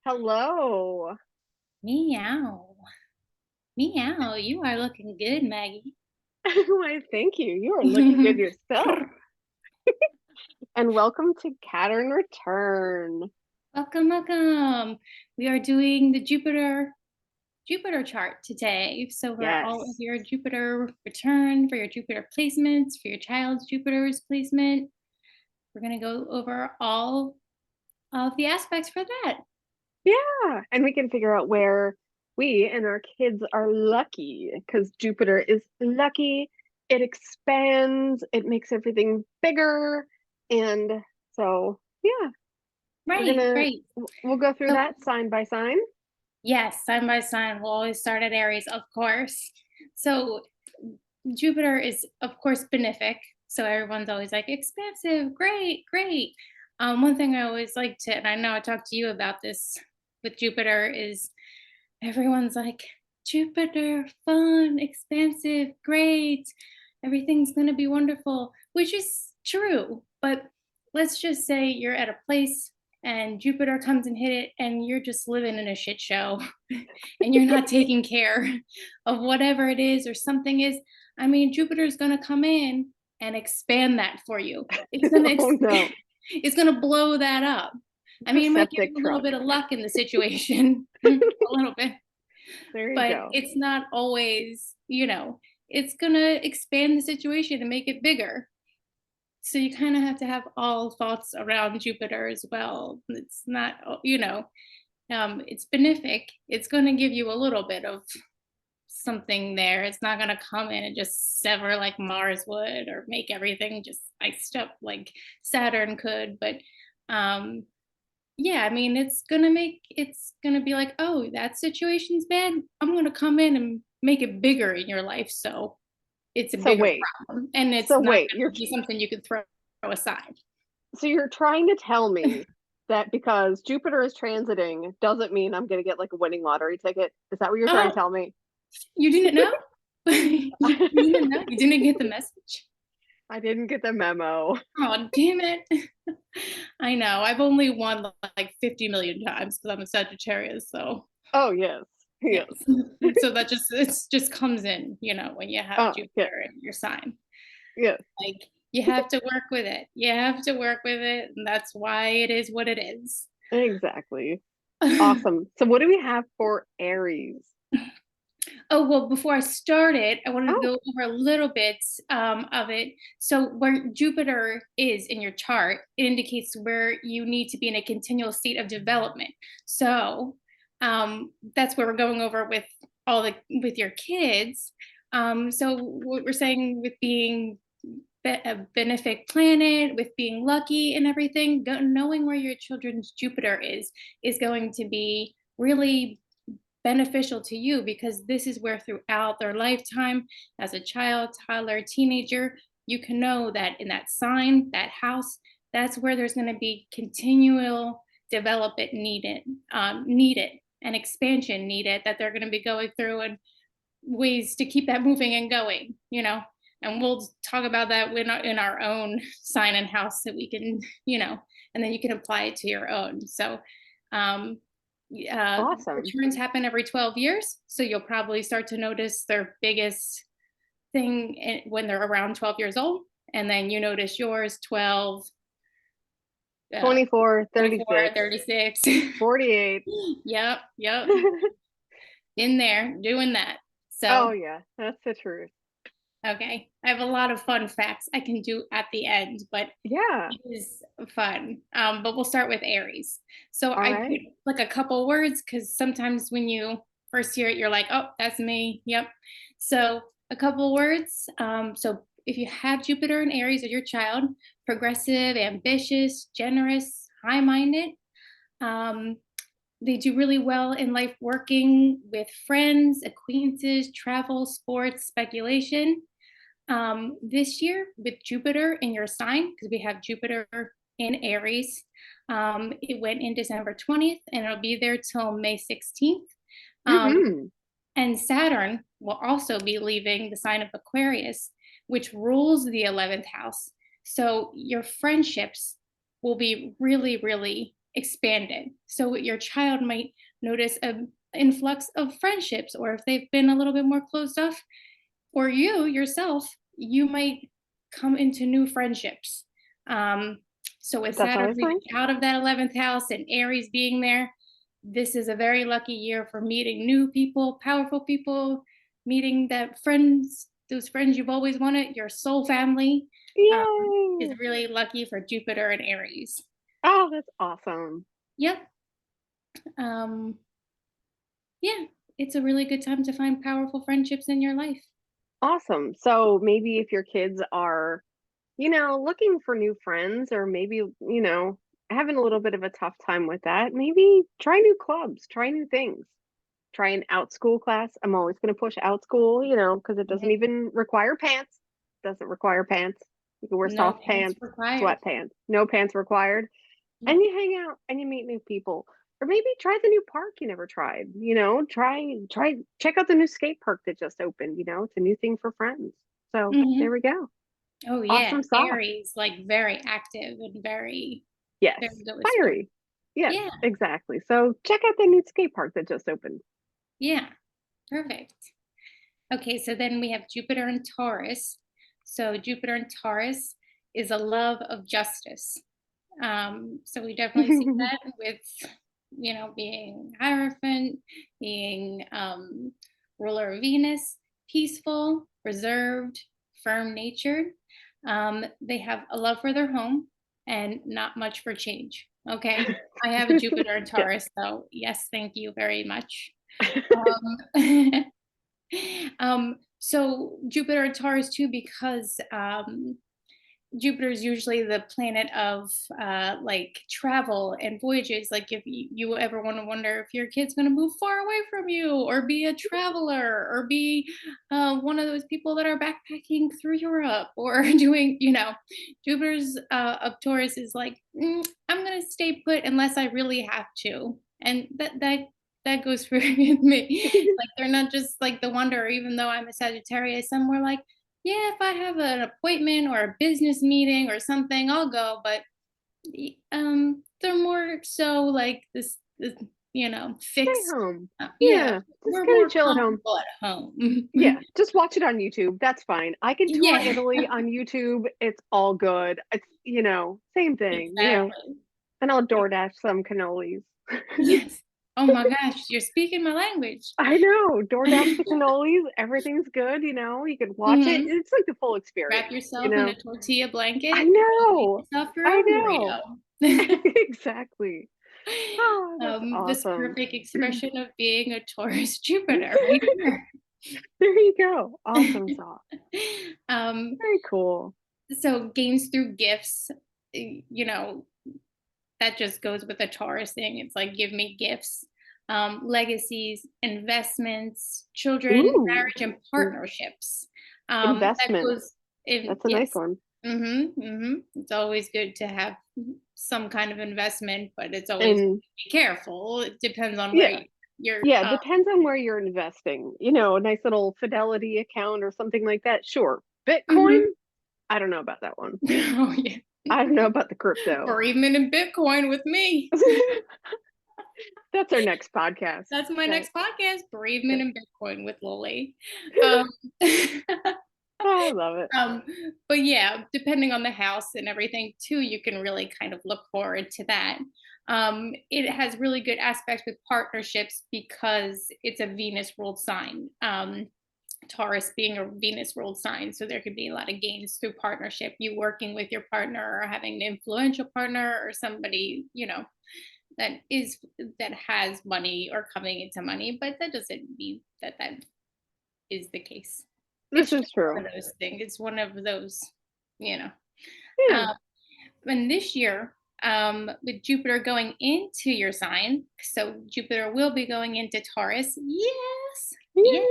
Hello. Meow. Meow. You are looking good, Maggie. Why, thank you. You are looking good yourself. And welcome to Caturn Return. Welcome, welcome. We are doing the Jupiter chart today. So for all of Yes. your Jupiter return, for your Jupiter placements, for your child's Jupiter's placement, we're going to go over all of the aspects for that. Yeah. And we can figure out where we and our kids are lucky because Jupiter is lucky. It expands, it makes everything bigger. And so, yeah, we're Right, gonna right. we'll go through So that sign by sign. yes, sign by sign, we'll always start at Aries, of course. So Jupiter is, of course, benefic. So everyone's always like, expansive, great, great. One thing I always like to, and I know I talked to you about this with Jupiter, is everyone's like, Jupiter, fun, expansive, great. Everything's going to be wonderful, which is true. But let's just say you're at a place and Jupiter comes and hit it, and you're just living in a shit show and you're not taking care of whatever it is or something is. I mean, Jupiter's going to come in and expand that for you. It's going to Oh no. it's going to blow that up. I It's a mean, it might give septic you a little truck. bit of luck in the situation, a little bit, There you but go. it's not always, it's going to expand the situation and make it bigger. So you kind of have to have all thoughts around Jupiter as well. It's not, it's benefic. It's going to give you a little bit of something there. It's not going to come in and just sever like Mars would or make everything just iced up like Saturn could. But yeah, I mean, it's going to be like, oh, that situation's bad. I'm going to come in and make it bigger in your life. So it's a So bigger wait. problem. And it's So not wait, going to be something you could throw aside. so you're trying to tell me that because Jupiter is transiting doesn't mean I'm going to get like a winning lottery ticket? Is that what you're trying to Oh, tell me? you didn't know? You didn't know? You didn't get the message? I didn't get the memo. Oh, damn it. I know. I've only won like 50 million times because I'm a Sagittarius. So, Oh, yes. yes. Yes. So that just comes in, when you have Oh, yes. Jupiter in your sign. Yes. Like you have to work with it. You have to work with it. And that's why it is what it is. Exactly. Awesome. So what do we have for Aries? Oh, well, before I started, I wanted to Oh, go over a little bit of it. So, where Jupiter is in your chart, it indicates where you need to be in a continual state of development. So, that's where we're going over with with your kids. So, what we're saying with being a benefic planet, with being lucky and everything, knowing where your children's Jupiter is going to be really beneficial to you because this is where throughout their lifetime as a child, toddler, teenager, you can know that in that sign, that house, that's where there's going to be continual development needed and expansion needed that they're going to be going through and ways to keep that moving and going. And we'll talk about that in our own sign and house so we can, and then you can apply it to your own. So um, awesome. returns happen every 12 years. So you'll probably start to notice their biggest thing when they're around 12 years old. And then you notice yours 12, 24, 24, 36, 36. 48. Yep, yep. In there doing that. Oh, So, yeah. That's the truth. okay. I have a lot of fun facts I can do at the end, but Yeah. it is fun. But we'll start with Aries. So All I put right. like a couple words because sometimes when you first hear it, you're like, oh, that's me. Yep. So a couple words. So if you have Jupiter in Aries or your child, progressive, ambitious, generous, high-minded. Um, they do really well in life working with friends, acquaintances, travel, sports, speculation. This year with Jupiter in your sign, because we have Jupiter in Aries, it went in December 20th and it'll be there till May 16th. Um, Mm-hmm. and Saturn will also be leaving the sign of Aquarius, which rules the 11th house. So your friendships will be really, really expanded. So your child might notice an influx of friendships, or if they've been a little bit more closed off, or you yourself, you might come into new friendships. Um, so with That's Saturn always moving nice. out of that 11th house and Aries being there, this is a very lucky year for meeting new people, powerful people, meeting that friends, those friends you've always wanted, your soul family, um, is Yay! really lucky for Jupiter and Aries. Oh, that's awesome. Yep. Um, yeah, it's a really good time to find powerful friendships in your life. Awesome. So maybe if your kids are, looking for new friends or maybe, having a little bit of a tough time with that, maybe try new clubs, try new things. Try an out school class. I'm always going to push out school, because it doesn't Mhm. even require pants. Doesn't require pants. You can wear No soft pants pants, required. sweatpants, no pants required. Yeah. And you hang out and you meet new people. Or maybe try the new park you never tried. Try check out the new skate park that just opened, it's a new thing for friends. So there Mhm. we go. Oh, yeah. Awesome sauce. Aries, like, very active and very, Yes. very good with sports. Fiery. Yes, Yeah. exactly. So check out the new skate park that just opened. Yeah. Perfect. Okay, so then we have Jupiter and Taurus. So Jupiter and Taurus is a love of justice. So we definitely see that with, being Hierophant, being ruler of Venus, peaceful, reserved, firm natured. They have a love for their home and not much for change. Okay. I have a Jupiter and Yes. Taurus, so yes, thank you very much. Um, so Jupiter and Taurus too, because Jupiter is usually the planet of like travel and voyages. Like if you ever want to wonder if your kid's going to move far away from you, or be a traveler, or be one of those people that are backpacking through Europe, or doing, Jupiter's of Taurus is like, I'm going to stay put unless I really have to, and that goes for me. Like they're not just like the wanderer. Even though I'm a Sagittarius, some were like, yeah, if I have an appointment or a business meeting or something, I'll go. But they're more so like this Stay fixed. home. Yeah, Yeah, just we're kind of more chill at home. comfortable at home. Yeah, just watch it on YouTube. That's fine. I can tour Yeah, Italy on YouTube. It's all good. It's, same thing, exactly. and I'll DoorDash some cannolis. Yes. Oh my gosh, you're speaking my language. I know. DoorDash the cannolis. Everything's good, you can watch it. Hmm. It's like the full Wrap experience, yourself in a tortilla I blanket and make know. yourself your I own know. burrito. Exactly. Oh, that's This awesome. perfect expression of being a Taurus Jupiter right here. There you go. Awesome sauce. um, Very cool. so gains through gifts, that just goes with the Taurus thing. It's like, give me gifts, legacies, investments, children, Ooh, marriage, and partnerships. That investment. goes in, That's a nice yes. one. It's always good to have some kind of investment, but it's always And be careful. It depends on where yeah, you're. yeah, depends on where you're investing. A nice little Fidelity account or something like that. Sure. Bitcoin, Mhm. I don't know about that one. Oh yeah, I don't know about the crypto. or even in Bitcoin with me. That's our next podcast. That's my Okay. next podcast, Bereavement Okay. and Bitcoin with Lily. Um, Oh, I love it. um, but yeah, depending on the house and everything too, you can really kind of look forward to that. It has really good aspects with partnerships because it's a Venus ruled sign. Taurus being a Venus ruled sign. So there could be a lot of gains through partnership, you working with your partner or having an influential partner or somebody, that is that has money or coming into money, but that doesn't mean that is the case. This It's just is one true. of those things. It's one of those, you know. Yeah. Um, and this year, with Jupiter going into your sign, so Jupiter will be going into Taurus. Yes, yeah. Yay.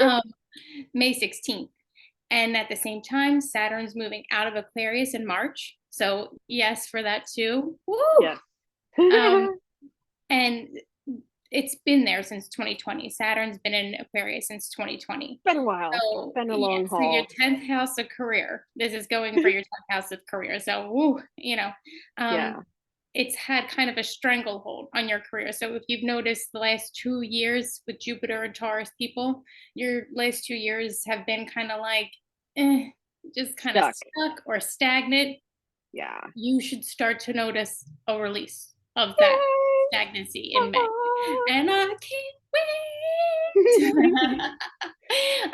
Um, May 16th. And at the same time, Saturn's moving out of Aquarius in March. So yes, for that too. Woo! Yes. Um, Been and it's been there since 2020. Saturn's been in Aquarius since 2020. a while. So Been a yeah, long so your haul. 10th house of career. This is going for your 10th house of career. So woo, Yeah. it's had kind of a stranglehold on your career. So if you've noticed the last 2 years with Jupiter and Taurus people, your last 2 years have been kind of like, eh, just kind of Stuck. stuck or stagnant. Yeah. You should start to notice a release of that Yay! stagnancy in May. Ah. And I can't wait.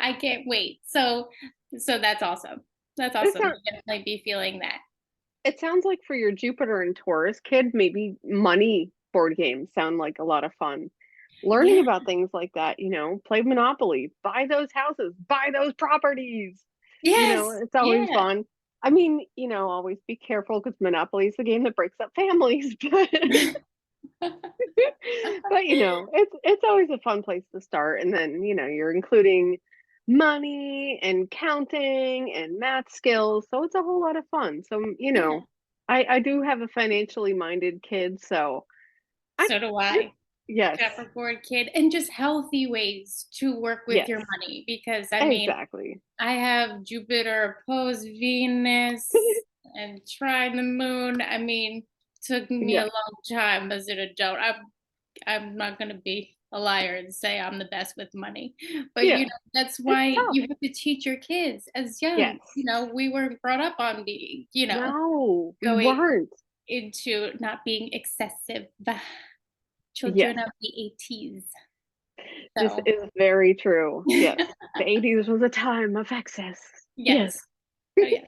I can't wait. So that's awesome. That's It awesome. sounds You definitely be feeling that. it sounds like for your Jupiter and Taurus kid, maybe money board games sound like a lot of fun. Learning Yeah. about things like that, play Monopoly, buy those houses, buy those properties. Yes. It's always Yeah. fun. I mean, always be careful because Monopoly is the game that breaks up families. But it's always a fun place to start. And then, you're including money and counting and math skills. So it's a whole lot of fun. So, Yeah. I do have a financially minded kid. So I, So do I I. yes, Capricorn kid, and just healthy ways to work with yes, your money because I mean, exactly. I have Jupiter opposed Venus and trine the moon. I mean, took me a Yeah. long time as an adult. I'm not gonna be a liar and say I'm the best with money, but Yeah. that's It's why tough. you have to teach your kids as young. Yes. We weren't brought up on being, No, we going weren't. into not being excessive. The Yes. children of the 80s. This So is very true. Yes. The 80s was a time of excess. Yes. yes. Oh yeah.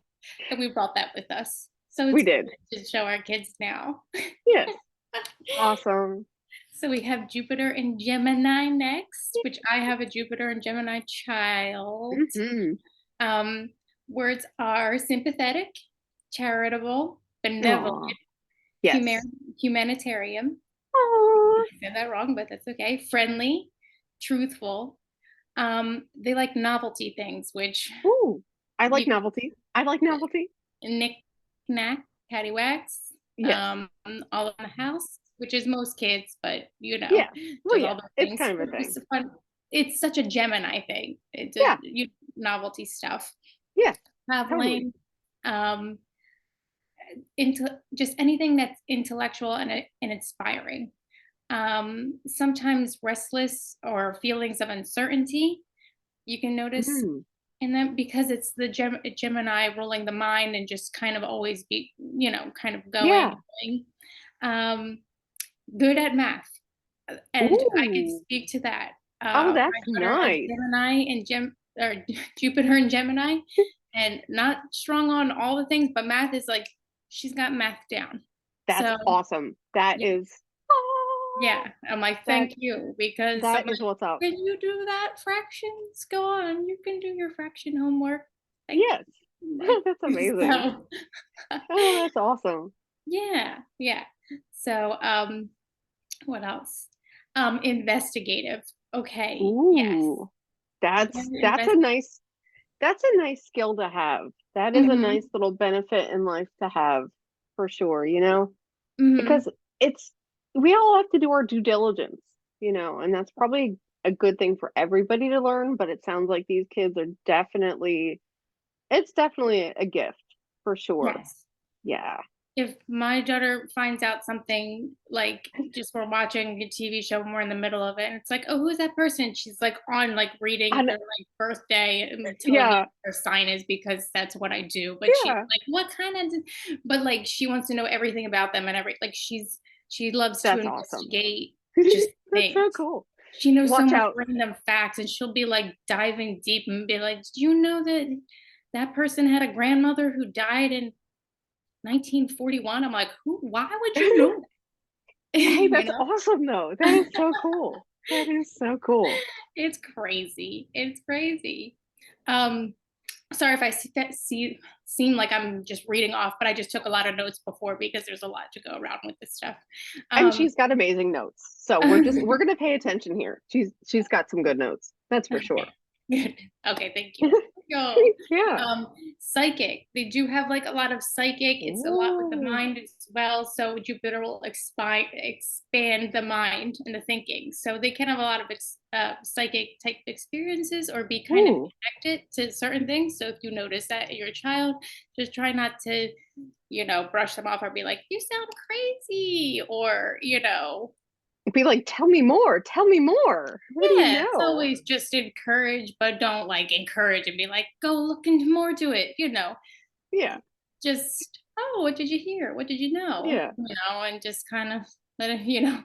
And we brought that with us. So We it's did. cool to show our kids now. Yes. Awesome. So we have Jupiter and Gemini next, which I have a Jupiter and Gemini child. Hmm. Um, Words are sympathetic, charitable, benevolent, Oh, human, yes. humanitarian. Oh, I said that wrong, but that's okay. Friendly, truthful. They like novelty things, which ooh. I like you novelty. I like novelty. knick knack, paddywhacks, Yes. all in the house, which is most kids, but Yeah. Well, just yeah. all the It's things. kind of a thing. It's fun. It's such a Gemini thing. It's a Yeah. novelty stuff. Yeah. Totally. Traveling, um, into just anything that's intellectual and inspiring. Sometimes restless or feelings of uncertainty you can notice. Mm. And then because it's the Gemini ruling the mind and just kind of always be, kind of going, Yeah. going. Um, Good at math. And I can Ooh. speak to that. Oh, My that's daughter has nice. Gemini and or Jupiter and Gemini, and not strong on all the things, but math is like she's got math down. That's So awesome. That yeah, is, yeah. I'm like, that thank you, because I'm that like, is what's up. can you do that fractions? Go on, you can do your fraction homework. Thank Yes. you. Like, That's amazing. so Oh, that's awesome. yeah, yeah. So what else? Investigative. Okay, yes. Ooh. That's Very that's a invest nice that's a nice skill to have. That is a Mhm, nice little benefit in life to have for sure, mhm. because it's we all have to do our due diligence, and that's probably a good thing for everybody to learn, but it sounds like these kids are definitely it's definitely a gift for sure. Yes. Yeah. If my daughter finds out something, like, just we're watching a TV show and we're in the middle of it, and it's like, "Oh, who's that person?" She's, like, on, like, reading And their, like, birthday and telling me yeah. what their sign is because that's what I do, but she's Yeah. like, "What kind of but, like, she wants to know everything about them and like, she loves to That's awesome. investigate just That's so things. cool. She knows so Watch much out. random facts, and she'll be, like, diving deep and be like, "Do you know that that person had a grandmother who died in 1941?" I'm like, "Who? Why would you know that?" Hey, You that's know? awesome though. That is so cool. That is so cool. It's crazy. It's crazy. Um, Sorry if I seem like I'm just reading off, but I just took a lot of notes before because there's a lot to go around with this stuff. And Um, she's got amazing notes. So we're gonna pay attention here. She's got some good notes. That's for sure. okay, good. Okay, thank you. Yo, Yeah. um, psychic. They do have like a lot of psychic. It's a lot with the Ooh. mind as well. So Jupiter will expand the mind and the thinking. So they can have a lot of psychic type experiences or be kind of Ooh. connected to certain things. So if you notice that in your child, just try not to. brush them off or be like, you sound crazy, or, Be like, tell me more. Tell me more. What do you yeah, it's know? always just encourage, but don't like encourage and be like, go look into more to it. Yeah. Just, oh, what did you hear? What did you know? Yeah. And just kind of let it,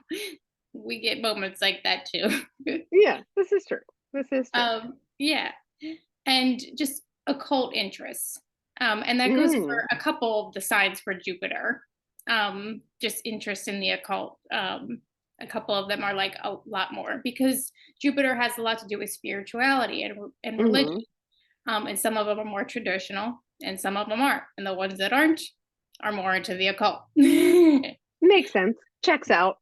we get moments like that too. Yeah. This is true. This is true. Yeah. And just occult interests. And that goes Mm. for a couple of the signs for Jupiter. Just interest in the occult. A couple of them are like a lot more because Jupiter has a lot to do with spirituality and religion. Hmm. And some of them are more traditional and some of them aren't. And the ones that aren't are more into the occult. Makes sense. Checks out.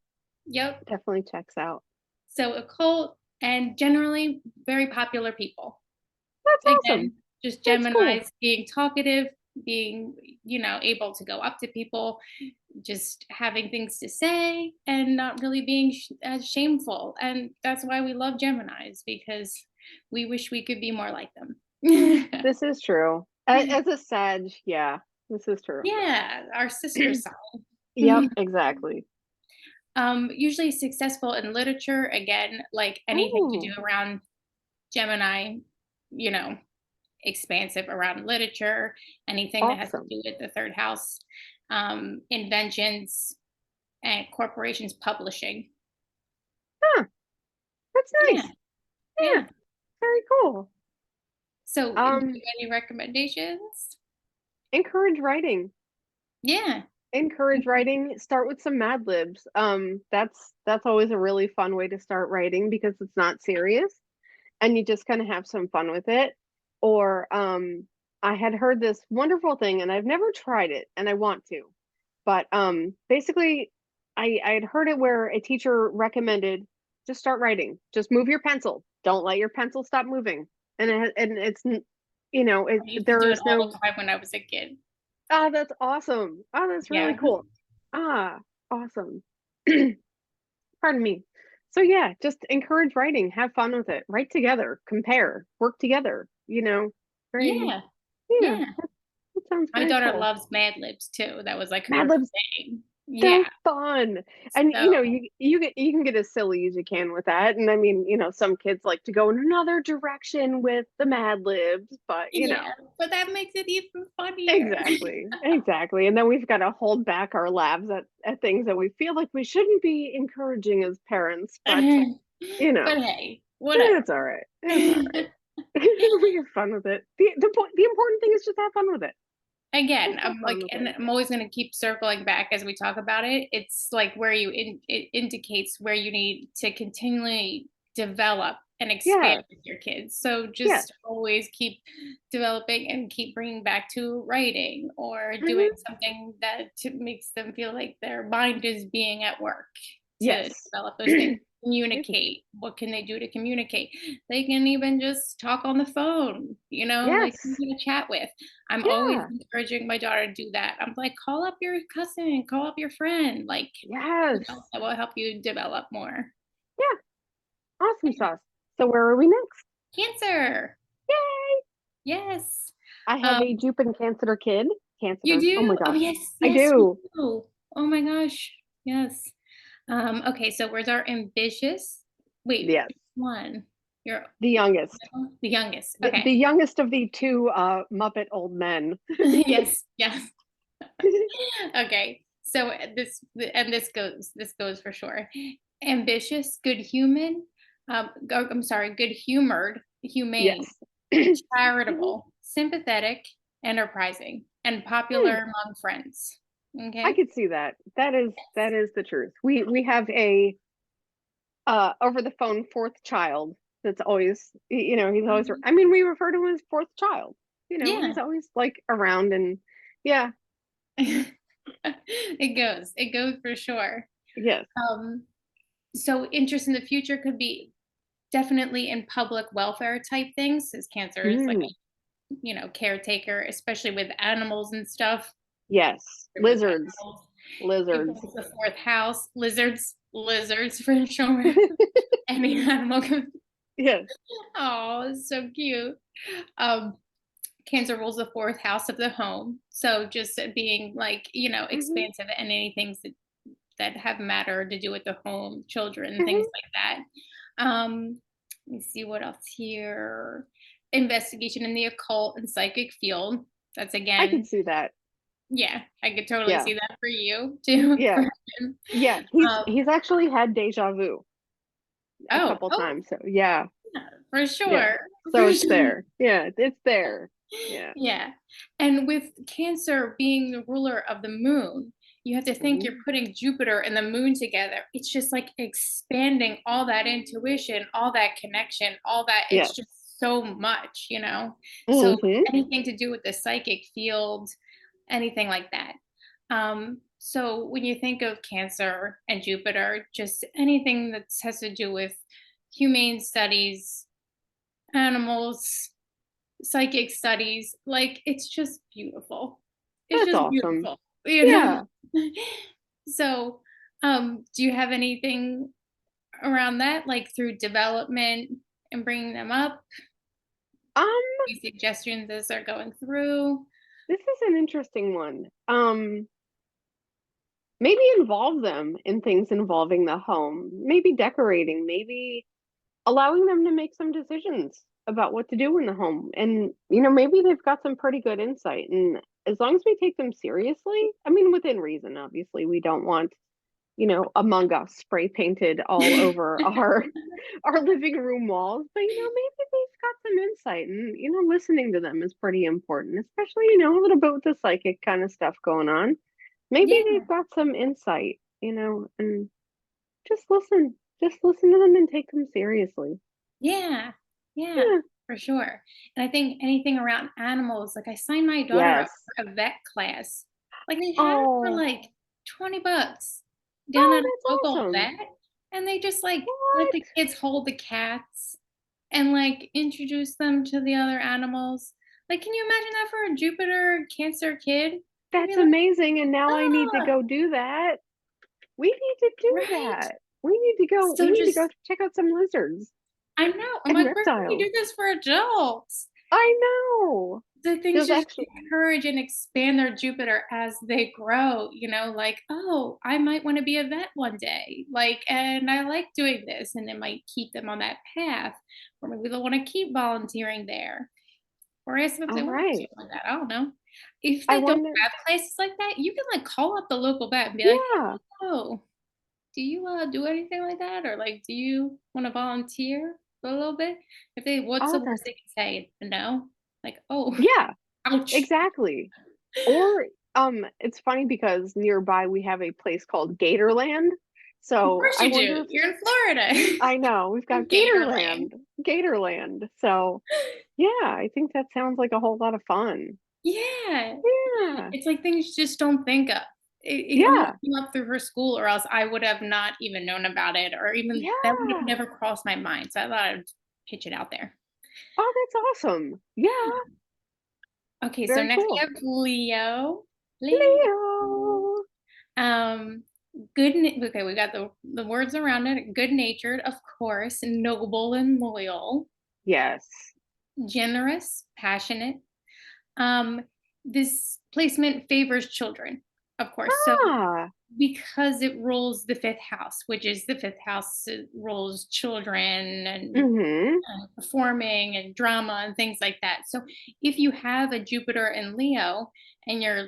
Yep. Definitely checks out. So occult and generally very popular people. That's awesome. Again, just That's cool. Geminis being talkative, being, able to go up to people, just having things to say, and not really being as shameful. And that's why we love Geminis because we wish we could be more like them. This is true. As a Sag, yeah, this is true. Yeah, our sister Yep, sign. exactly. Usually successful in literature, again, like anything to do Oh, around Gemini, you know, expansive around literature, anything that has to awesome. do with the third house, inventions, and corporations publishing. Huh, that's Yeah, nice. Yeah, yeah. very cool. So, do you Um, have any recommendations? encourage writing. Yeah. Encourage Mhm. writing. Start with some Mad Libs. That's always a really fun way to start writing because it's not serious and you just kind of have some fun with it. Or I had heard this wonderful thing and I've never tried it and I want to. But basically I had heard it where a teacher recommended just start writing. Just move your pencil. Don't let your pencil stop moving. And it's I used to do there it is all no. the time when I was a kid. Oh, that's awesome. Oh, that's really Yeah. cool. Ah, awesome. Pardon me. So yeah, just encourage writing, have fun with it, write together, compare, work together, very, Yeah. yeah, Yeah. that sounds My very daughter cool. loves Mad Libs too. That was like Mad her Libs, thing. so Yeah. fun. And So, you can get as silly as you can with that. And I mean, some kids like to go in another direction with the Mad Libs, but yeah, but that makes it even funnier. exactly, exactly. And then we've got to hold back our laughs at things that we feel like we shouldn't be encouraging as parents, but you But know, hey, whatever. it's all right. It's all right. We have fun with it. The important thing is just have fun with it. Again, Just have I'm fun like, with and it. I'm always going to keep circling back as we talk about it. It's like where it indicates where you need to continually develop and expand Yes, with your kids. So yes. just always keep developing and keep bringing back to writing or doing Hmm. something that makes them feel like their mind is being at work to Yes. develop those things. Excuse me. Communicate. What can they do to communicate? They can even just talk on the phone, like Yes. who can chat with. I'm always Yeah. encouraging my daughter to do that. I'm like, call up your cousin, call up your friend, like, Yes. that will help you develop more. Yeah. Awesome sauce. So where are we next? Cancer. Yay! Yes. I have a Um, Jupiter Cancer kid. you Cancer. Oh my do? Oh, gosh. yes, I yes, you do. do. Oh my gosh. Yes. Okay, so where's our ambitious? Wait, Yes. which one? You're The youngest. the youngest. The Okay. youngest of the two Muppet old men. Yes, yes. Okay. So this goes for sure. Ambitious, good human, I'm sorry, good humored, humane, Yes. charitable, sympathetic, enterprising, and Hmm. popular among friends. I Okay. could see that. That is the truth. We have a over the phone fourth child that's always he's always Mhm. I mean we refer to him as fourth child. He's Yeah. always like around and yeah, It goes for sure. yes. Um, so interest in the future could be definitely in public welfare type things, as cancer is like Mm, caretaker, especially with animals and stuff. yes. With Lizards. animals. Lizards. Equals the fourth house. Lizards for sure. Any animal can. Yes. Oh, it's so cute. Um, Cancer rules the fourth house of the home. So just being like, Hmm. expansive and anything that have matter to do with the home, children, things Hmm. like that. Let me see what else here. Investigation in the occult and psychic field. That's I could again, see that. yeah, I could totally Yeah. see that for you too. Yeah. For him. Yeah. He's Um, he's actually had deja vu a couple oh, times. So yeah. yeah, for Yeah. sure, So for it's sure. there. Yeah, it's there. Yeah. Yeah. And with Cancer being the ruler of the moon, you have to think you're Mhm. putting Jupiter and the moon together. It's just like expanding all that intuition, all that connection, all that. It's Yes. just so much, So Hmm. anything to do with the psychic field, anything like that. So when you think of Cancer and Jupiter, just anything that has to do with humane studies, animals, psychic studies, like, it's just beautiful. It's That's just awesome. beautiful, Yeah. So, do you have anything around that, like, through development and bringing them up? Um, Any suggestions as they're going through? this is an interesting one. Maybe involve them in things involving the home. Maybe decorating, maybe allowing them to make some decisions about what to do in the home. And, maybe they've got some pretty good insight. And as long as we take them seriously, I mean, within reason, obviously, we don't want, Among Us spray painted all over our living room walls. But, maybe they've got some insight and, listening to them is pretty important, especially, a little bit with the psychic kind of stuff going on. Maybe Yeah, they've got some insight, and just listen. Just listen to them and take them seriously. yeah, yeah, Yeah. for sure, and I think anything around animals, like, I signed my daughter up Yes. for a vet class. Like, they had it for, Oh, like, 20 bucks down oh, at a that's local awesome. vet, and they just, like, let What? the kids hold the cats and, like, introduce them to the other animals. Like, can you imagine that for a Jupiter Cancer kid? They'd be That's like, amazing. And now I need to "Ah," go do that. We need to do right? that. We So need to go just check out some lizards I know, I'm and like, "Where can we reptiles. do this for adults?" I know. The things There's just actually, encourage and expand their Jupiter as they grow, like, "Oh, I might wanna be a vet one day, like, and I like doing this," and it might keep them on that path, or maybe they'll wanna keep volunteering there, or ask them if they all want right. to like that, I don't know. If I they don't wonder, have places like that, you can, like, call up the local vet and be like, yeah. "Oh, do you, do anything like that?" Or, like, "Do you wanna volunteer for a little bit?" If they what's the Oh, worst that's, they can say? "No?" Like, "Oh, yeah, ouch." exactly. Or it's funny because nearby we have a place called Gatorland. Of So course I you wonder do. if You're in Florida. I know we've got Gatorland. Gatorland. So yeah, I think that sounds like a whole lot of fun. Yeah. Yeah. It's like things you just don't think of. It only Yeah. came up through her school or else I would have not even known about it or even that would have Yeah. never crossed my mind. So I thought I'd pitch it out there. Oh, that's awesome. Yeah. Okay, so Very next we cool. have Leo. Leo. Leo. Um, okay, we got the words around it. Good natured, of course, noble and loyal, Yes. generous, passionate. Um, this placement favors children, of course. So Ah. because it rules the fifth house, which is the fifth house rules children and Mm-hmm. performing and drama and things like that. So if you have a Jupiter and Leo and you're,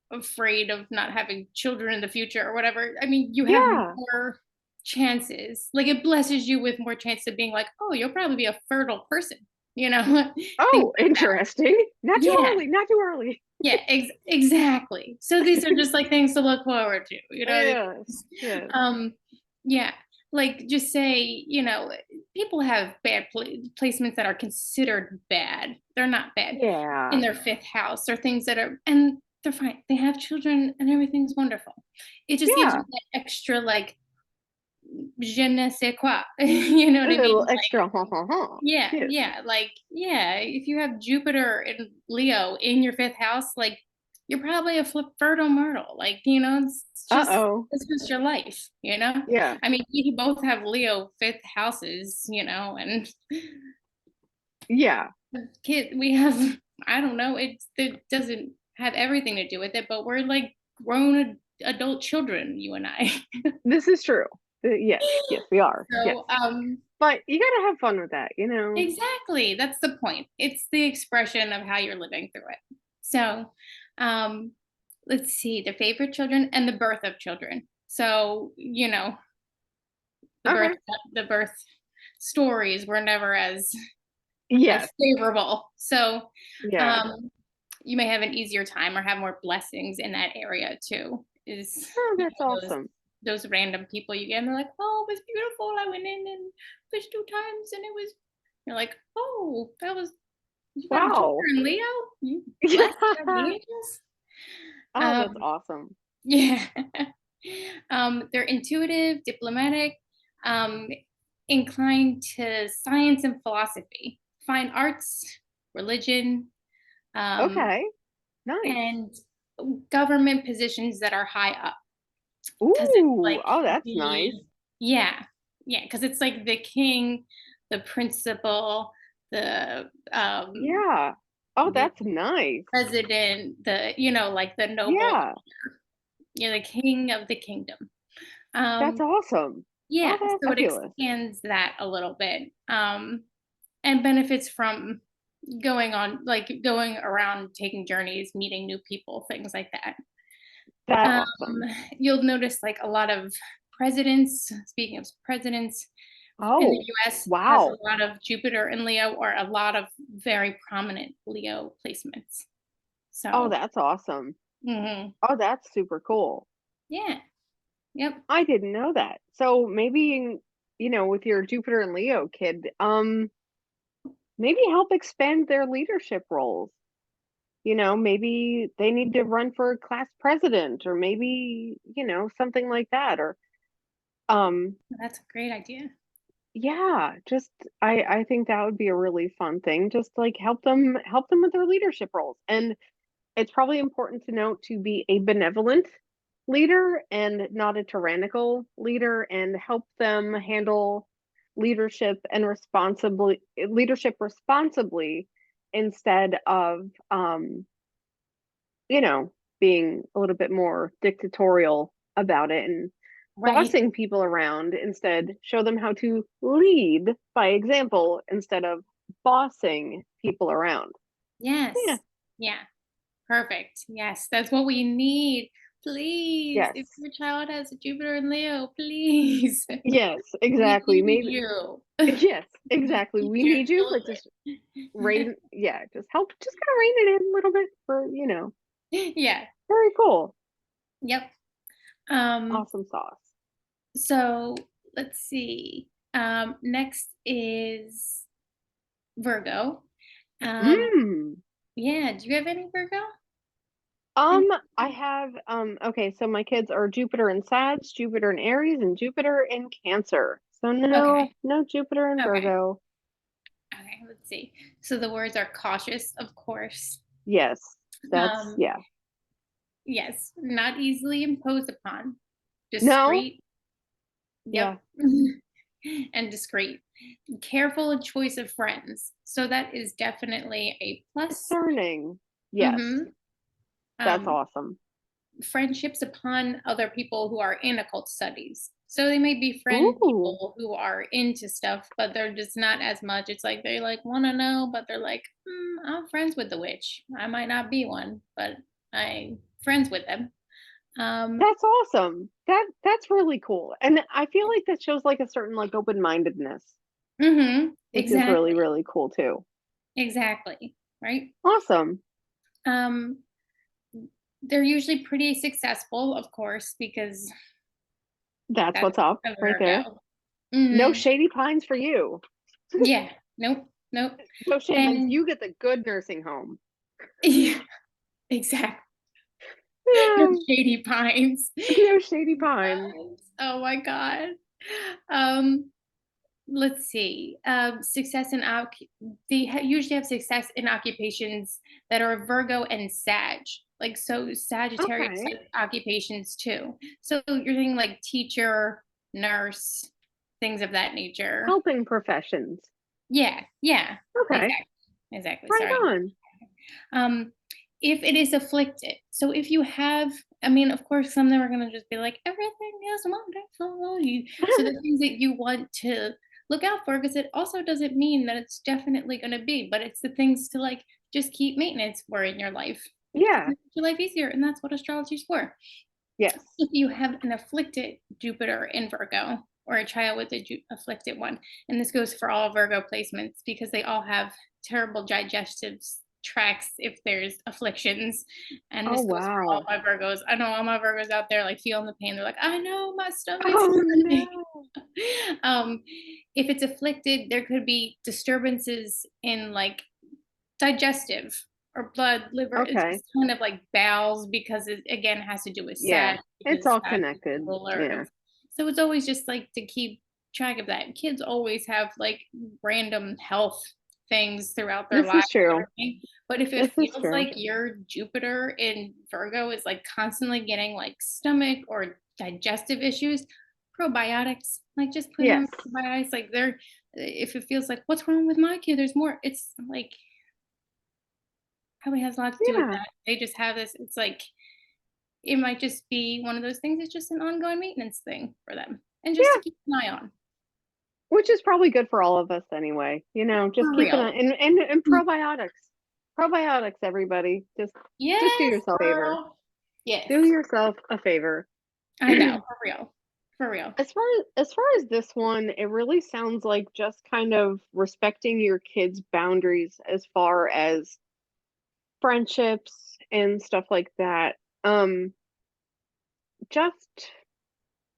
afraid of not having children in the future or whatever, I mean, you have Yeah. more chances. Like it blesses you with more chance of being like, oh, you'll probably be a fertile person, things Oh, like that. interesting. Not too Yeah. early. Not too early. Yeah, exactly. So these are just like things to look forward to, Yes. Yes. Um, yeah, like just say, people have bad placements that are considered bad. They're not bad in Yeah. their fifth house or things that are, and they're fine. They have children and everything's wonderful. It just gives you Yeah. that extra, like, je ne sais quoi. You know A what I little mean? extra ha ha ha. Yeah, Yes. yeah, like, yeah, if you have Jupiter and Leo in your 5th house, like, you're probably a fertile myrtle, like, Uh-oh. it's just your life? Yeah. I mean, you both have Leo 5th houses, and Yeah. Kid, we have, I don't know, it doesn't have everything to do with it, but we're like grown adult children, you and I. This is true. Yes, yes, we are. Yes. So, But you gotta have fun with that, exactly, that's the point. It's the expression of how you're living through it. So, um, let's see, the favorite children and the birth of children. So, the birth Okay. the birth stories were never as Yes. favorable. So, Yeah. um, you may have an easier time or have more blessings in that area too. Is Oh, you that's know awesome. those random people you get, and they're like, "Oh, it was beautiful. I went in and fished 2 times, and it was." You're like, "Oh, that was you got Jupiter Wow. and Leo. You blessed by the Yeah. angels." Oh, Um, that's awesome. yeah. They're intuitive, diplomatic, um, inclined to science and philosophy, fine arts, religion, um, Okay. Nice. and government positions that are high up. Because it's Ooh. like Oh, that's the nice. yeah, yeah, because it's like the king, the principal, the Yeah. Oh, the that's nice. president, like the noble, Yeah. the king of the kingdom. That's Um, awesome. Oh, yeah, that's so it fabulous. expands that a little bit, and benefits from going around, taking journeys, meeting new people, things like that. That's Um, awesome. you'll notice like a lot of presidents, speaking of presidents, in the Oh, US has wow. a lot of Jupiter and Leo or a lot of very prominent Leo placements. Oh, So, that's awesome. mhm, Oh, that's super cool. yeah, yep, I didn't know that. So maybe, with your Jupiter and Leo kid, maybe help expand their leadership roles. Maybe they need to run for class president or maybe, something like that. Or that's a great idea. yeah, just I think that would be a really fun thing. Just like help them with their leadership roles. And it's probably important to note to be a benevolent leader and not a tyrannical leader and help them handle leadership responsibly instead of you know, being a little bit more dictatorial about it and Right. bossing people around. Instead, show them how to lead by example instead of bossing people around. Yeah. Yes. Yeah. Perfect. Yes, that's what we need. Please, if Yes. your child has a Jupiter and Leo, please. Yes, We exactly. need Maybe you. yes, We exactly. need We your need you, but just children. just help, just kind of rein it in a little bit Yeah. very cool. Yep. Um, Awesome sauce. so let's see. Next is Virgo. Um, Mm. yeah, do you have any Virgo? Um, And I have okay, so my kids are Jupiter in Sag, Jupiter in Aries, and Jupiter in Cancer. So no, okay, no Jupiter in okay, Virgo. okay, let's see. So the words are cautious, of course. Yes, that's Um, yeah. yes, not easily imposed upon. No, Discreet. yeah, Yep. And discreet. Careful in choice of friends. So that is definitely a plus. discerning. Yes, Mm-hmm. that's Um, awesome. friendships upon other people who are in occult studies. So they may befriend Ooh, people who are into stuff, but they're just not as much. It's like they like want to know, but they're like, I'm friends with the witch. I might not be one, but I'm friends with them. Um, that's awesome. That's really cool. And I feel like that shows like a certain like open-mindedness, which is really, exactly, really cool too. exactly, right? Awesome. Um, they're usually pretty successful, of course, because That's that's what's up a right there. Virgo. No Hmm. shady pines for you. Yeah. Nope. Nope. No shady pines. And You get the good nursing home. yeah, exactly. No Yeah, shady pines. no shady Shady pines. pines. Oh my god. Um, let's see. Success in usually have success in occupations that are Virgo and Sag. Like so, Sagittarius Okay. has occupations too. So you're thinking like teacher, nurse, things of that nature. Helping professions. Yeah, yeah, Okay. exactly, exactly, Right sorry. on. Um, if it is afflicted, so if you have, I mean, of course, some of them are gonna just be like, "Everything is wonderful," so the things that you want to look out for, because it also doesn't mean that it's definitely gonna be, but it's the things to, like, just keep maintenance for in your life to Yeah. make your life easier, and that's what astrology's for. Yes. If you have an afflicted Jupiter in Virgo or a child with a afflicted one, and this goes for all Virgo placements because they all have terrible digestive tracts if there's afflictions, and Oh, this goes for all wow. my Virgos. I know all my Virgos out there like feeling the pain. They're like, I know my stomach's Oh, hurting. no. um, if it's afflicted, there could be disturbances in like digestive or blood, liver. It's Okay. just kind of like bowels because it again has to do with Yeah. Sag It's because all Sag is the connected. ruler Yeah. of. So it's always just like to keep track of that. Kids always have like random health things throughout their This lives is and true. everything. But if it This is feels true. like your Jupiter in Virgo is like constantly getting like stomach or digestive issues, probiotics, like just put Yes. on probiotics. Like they're, if it feels like what's wrong with my kid, there's more. It's like probably has a lot to do with Yeah. that. They just have this, it's like it might just be one of those things, it's just an ongoing maintenance thing for them, and just Yeah. to keep an eye on. Which is probably good for all of us anyway. Just For keep an eye real. and Mm. probiotics. Probiotics, everybody. Just do Yes, yourself a favor. girl. Yes. Do yourself a favor. I know, for real. For real. As far as this one, it really sounds like just kind of respecting your kids' boundaries as far as friendships and stuff like that. Um, just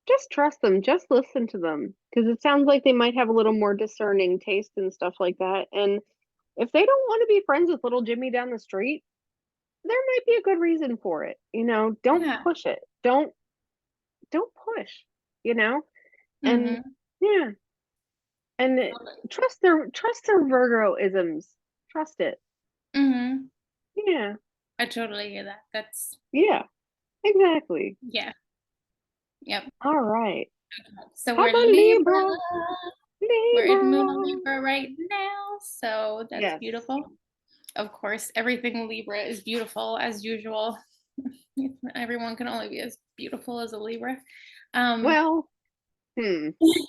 just trust them, just listen to them, because it sounds like they might have a little more discerning taste and stuff like that. And if they don't want to be friends with little Jimmy down the street, there might be a good reason for it. Don't Yeah. push it. Don't push, you know? And Mhm. yeah, and trust their Virgoisms. Trust it. Mhm. Yeah. I totally hear that. That's Yeah. Exactly. yeah. Yep. All right. So How we're about Libra. Libra? We're in Moon on Libra. Libra right now, so that's Yes. beautiful. Of course, everything Libra is beautiful as usual. Everyone can only be as beautiful as a Libra. Um, Well,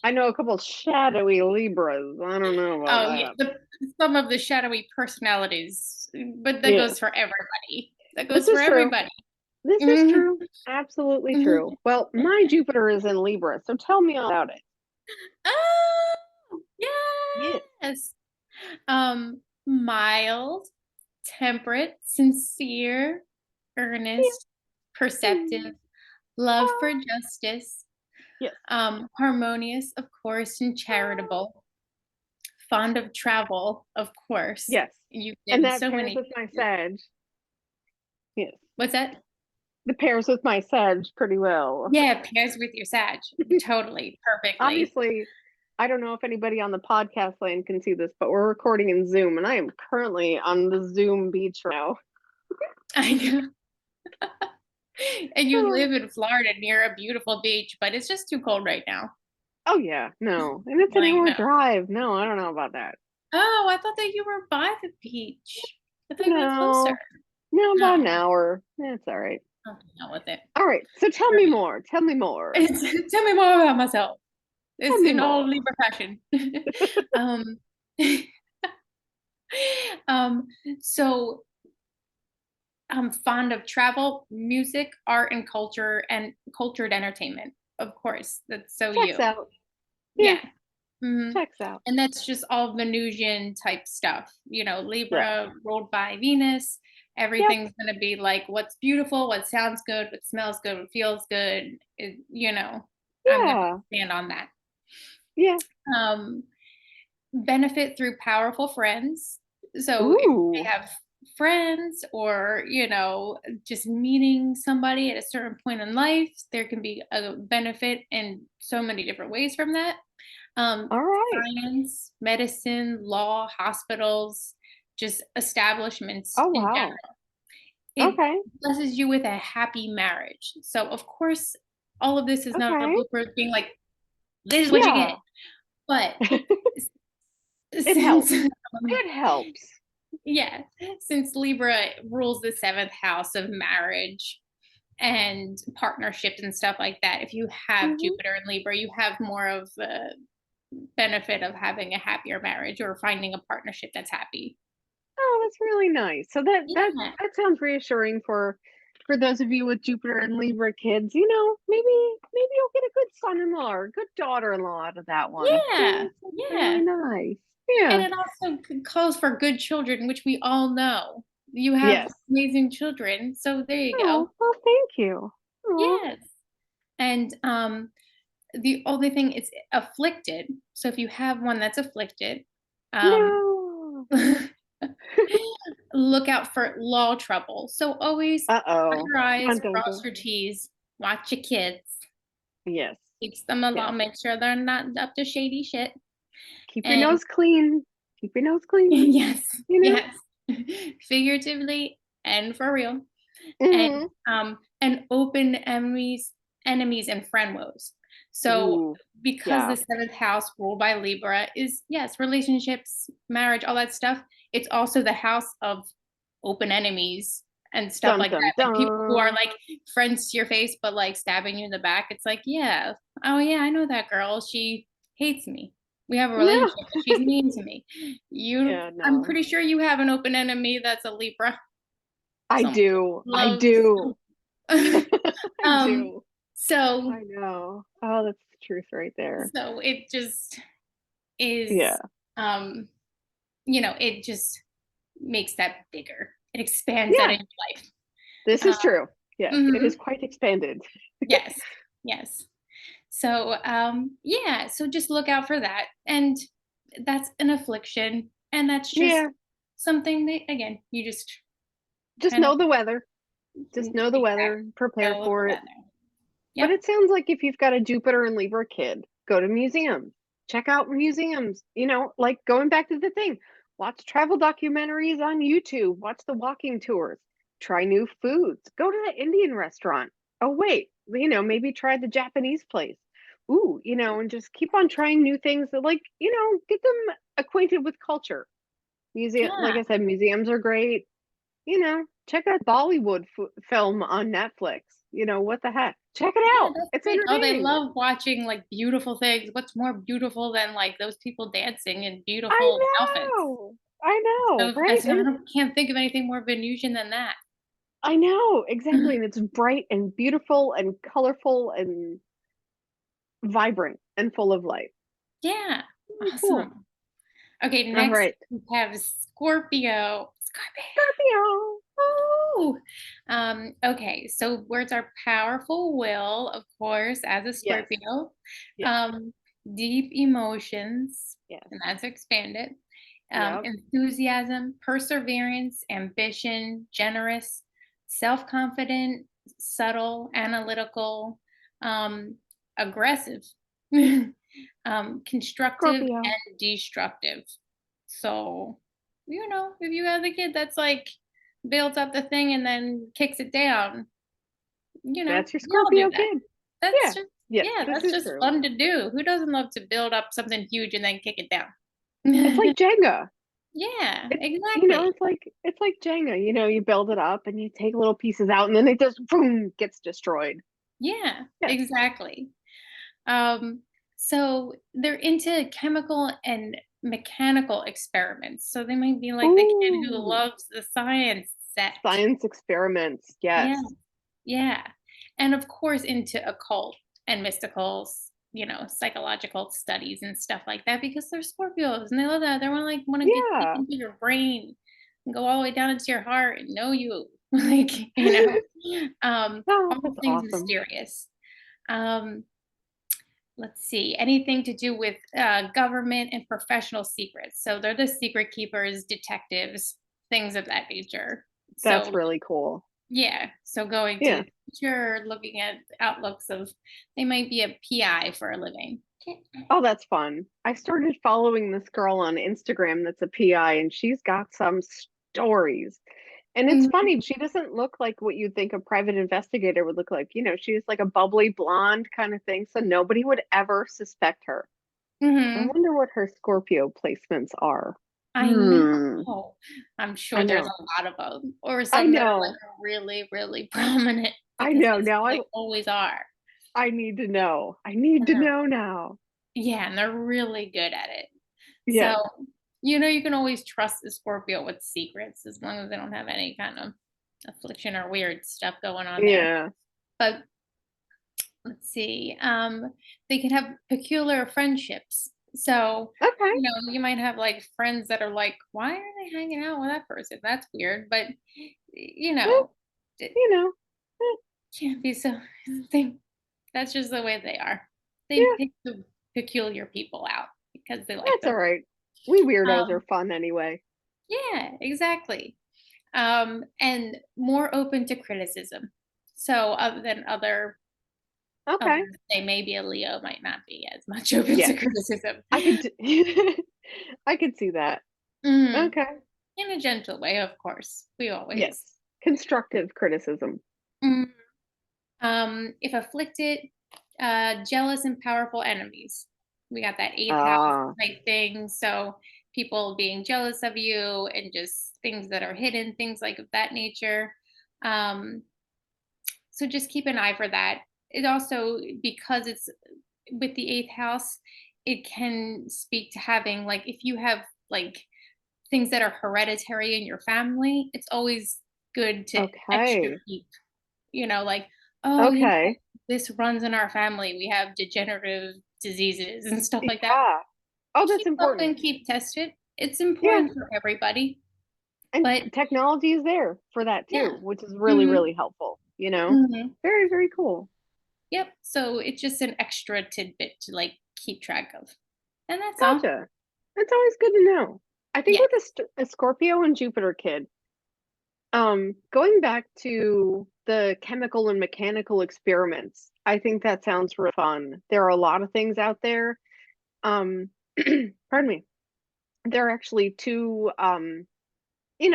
I know a couple shadowy Libras. I don't know about oh yeah, that. some of the shadowy personalities, but that Yes. goes for everybody. That This goes for is true. everybody. This is Mhm. true. Absolutely Mhm. true. Well, my Jupiter is in Libra, so tell me all about it. Oh, Yes. yes. Mild, temperate, sincere, Yeah. earnest, perceptive, Mm. love for Ah. justice, Yes. harmonious, of course, and Ah. charitable, fond of travel, of course. Yes. You've And been that so pairs many. with my Sag. Yes. What's that? The pairs with my Sag pretty well. Yeah, pairs with your Sag. Totally, perfectly. Obviously, I don't know if anybody on the podcast land can see this, but we're recording in Zoom, and I am currently on the Zoom beach right now. I know. And you Oh, live in Florida near a beautiful beach, but it's just too cold right now. oh yeah, no. And it's an Like, hour no. drive. No, I don't know about that. Oh, I thought that you were by the beach. I thought you were closer. No, no, about an No, hour. That's all right. I'm not with it. All right, so tell me more. Tell me more. Tell me more about myself. Tell It's me in all more. Libra fashion. um, um, so I'm fond of travel, music, art, and culture, and cultured entertainment. Of course, that's so Checks you. out. Yeah, Yeah. Mhm. checks out. And that's just all Venusian type stuff. Yes. Libra ruled by Venus. Yep. Everything's going to be like what's beautiful, what sounds good, what smells good, what feels good. I'm going to Yeah. stand on that. Yeah. Um, benefit through powerful friends. So if they Ooh. have friends or, just meeting somebody at a certain point in life, there can be a benefit in so many different ways from that. Um, All right. science, medicine, law, hospitals, just establishments Oh in wow. general. It Okay. blesses you with a happy marriage. So, of course, all of this is not a Okay. blueprint being like, this is what you get. Yeah. But It since helps. It helps. yeah, since Libra rules the seventh house of marriage and partnerships and stuff like that, if you have Hmm. Jupiter in Libra, you have more of the benefit of having a happier marriage or finding a partnership that's happy. Oh, that's really nice. So Yeah, that sounds reassuring for those of you with Jupiter and Libra kids. Maybe you'll get a good son-in-law or a good daughter-in-law out of that one. yeah, That's really yeah. nice. And Yeah. it also calls for good children, which we all know. You have Yes. amazing children, so there you Oh, go. well, thank you. Oh, Yes. And the only thing is afflicted. So if you have one that's afflicted, um no. look out for law trouble. So always dot Uh-oh. your I's, Dun, dun, cross dun. your T's, watch your kids, Yes. teach them a law, Yes. make sure they're not up to shady shit. Keep your And nose clean. Keep your nose clean. yes, You know? yes, figuratively and for real. And Hmm. and open enemies and friend woes. So Ooh. because Yeah. the seventh house ruled by Libra is, yes, relationships, marriage, all that stuff, it's also the house of open enemies and stuff Dun, like dun, that. Like people who are dun. like friends to your face but like stabbing you in the back. It's like, yeah, oh yeah, I know that girl. She hates me. We have a No. relationship, but she's mean to me. Yeah, I'm no. pretty sure you have an open enemy that's a Libra. I Someone do. who I loves. do. I um, do. so I know. Oh, that's the truth right there. so it just is, Yeah. um, it just makes that bigger. It expands that Yeah. in your life. This is true. Yes, it is Mhm. quite expanded. Yes, yes. So yeah, so just look out for that. And that's an affliction. And that's just Yeah. something that, again, you just Just kind of know the weather. Just know the weather exactly and prepare know the for it. weather. But Yep. it sounds like if you've got a Jupiter and Libra kid, go to museums. Check out museums. Like going back to the thing. Watch travel documentaries on YouTube. Watch the walking tours. Try new foods. Go to the Indian restaurant. Oh, wait, maybe try the Japanese place. Ooh, and just keep on trying new things that, like, get them acquainted with culture. Like Yeah. I said, museums are great. Check out Bollywood film on Netflix. What the heck? Check it Yeah, out. that's It's great. Oh, they entertaining. love watching, like, beautiful things. What's more beautiful than, like, those people dancing in I beautiful outfits? know. I know, So right? that's I can't think of anything more Venusian than that. I know, exactly. And it's bright and beautiful and colorful and vibrant and full of life. Yeah, Really cool. awesome. Okay, All next right. we have Scorpio. Scorpio. Ooh. Okay, so words are powerful will, of course, as a Yes. Scorpio. Yes. Um, deep emotions, Yes. and that's expanded. Yep. Enthusiasm, perseverance, ambition, generous, self-confident, subtle, analytical, um, aggressive, constructive, Scorpio. and destructive. So, if you have a kid that's like builds up the thing and then kicks it down, That's your we all do Scorpio that. kid. That's Yeah. just, Yes, yeah, this that's is just true. fun to do. Who doesn't love to build up something huge and then kick it down? It's like Jenga. Yeah, It's exactly. it's like Jenga. You build it up and you take little pieces out and then it just boom gets destroyed. Yeah, Yes. exactly. Um, so they're into chemical and mechanical experiments. So they might be like the kid who Ooh. loves the science set. Science experiments. Yeah, Yes. yeah. And of course into occult and mystical, psychological studies and stuff like that because they're Scorpios and they love that. They want to get deep Yeah. into your brain and go all the way down into your heart and know you. Like, Oh, all that's things awesome. mysterious. Um, let's see, anything to do with government and professional secrets. So they're the secret keepers, detectives, things of that nature. That's So really cool. yeah, so going to Yeah. the future, looking at outlooks of they might be a PI for a living. Oh, that's fun. I started following this girl on Instagram that's a PI, and she's got some stories. And it's Mhm. funny, she doesn't look like what you'd think a private investigator would look like. She's like a bubbly blonde kind of thing, so nobody would ever suspect her. I Hmm. wonder what her Scorpio placements are. I Hmm. know. I'm I sure there's know. a lot of them, or I some that are like know. really, really prominent I because know. that's Now what they always are. I need to know. I need And to know now. yeah, and they're really good at it. So, Yes. you can always trust the Scorpio with secrets as long as they don't have any kind of affliction or weird stuff going on there. Yeah. But let's see, they could have peculiar friendships. So, Okay. you might have like friends that are like, why are they hanging out with that person? That's weird. But, you Eh, know, it you know. Eh, can't be so, they, that's just the way they are. They yeah, pick the peculiar people out because they like that's all them. right. We weirdos are Um, fun anyway. yeah, exactly. And more open to criticism. So other than Okay. they may be a Leo, might not be as much open to Yes. criticism. I could I could see that. Mhm. Okay. In a gentle way, of course. We Yes. always. Constructive criticism. Mhm. If afflicted, jealous and powerful enemies. We got that eighth house Ah, type thing. So people being jealous of you and just things that are hidden, things like of that nature. Um, so just keep an eye for that. It also, because it's with the eighth house, it can speak to having, like, if you have like things that are hereditary in your family, it's always good to extra okay. keep, like, oh, Okay. this runs in our family. We have degenerative diseases and stuff like that. Yeah. Oh, that's Keep important. open, keep tested. It's Yeah. important for everybody. And But technology is there for that too, yeah. which is really, Hmm. really helpful, you know? Hmm. Very, very cool. Yep. So it's just an extra tidbit to like keep track of. And that's all. Gotcha. That's always good to know. I think Yes. with a Scorpio and Jupiter kid, going back to the chemical and mechanical experiments, I think that sounds real fun. There are a lot of things out there. Um, pardon me. There are actually two,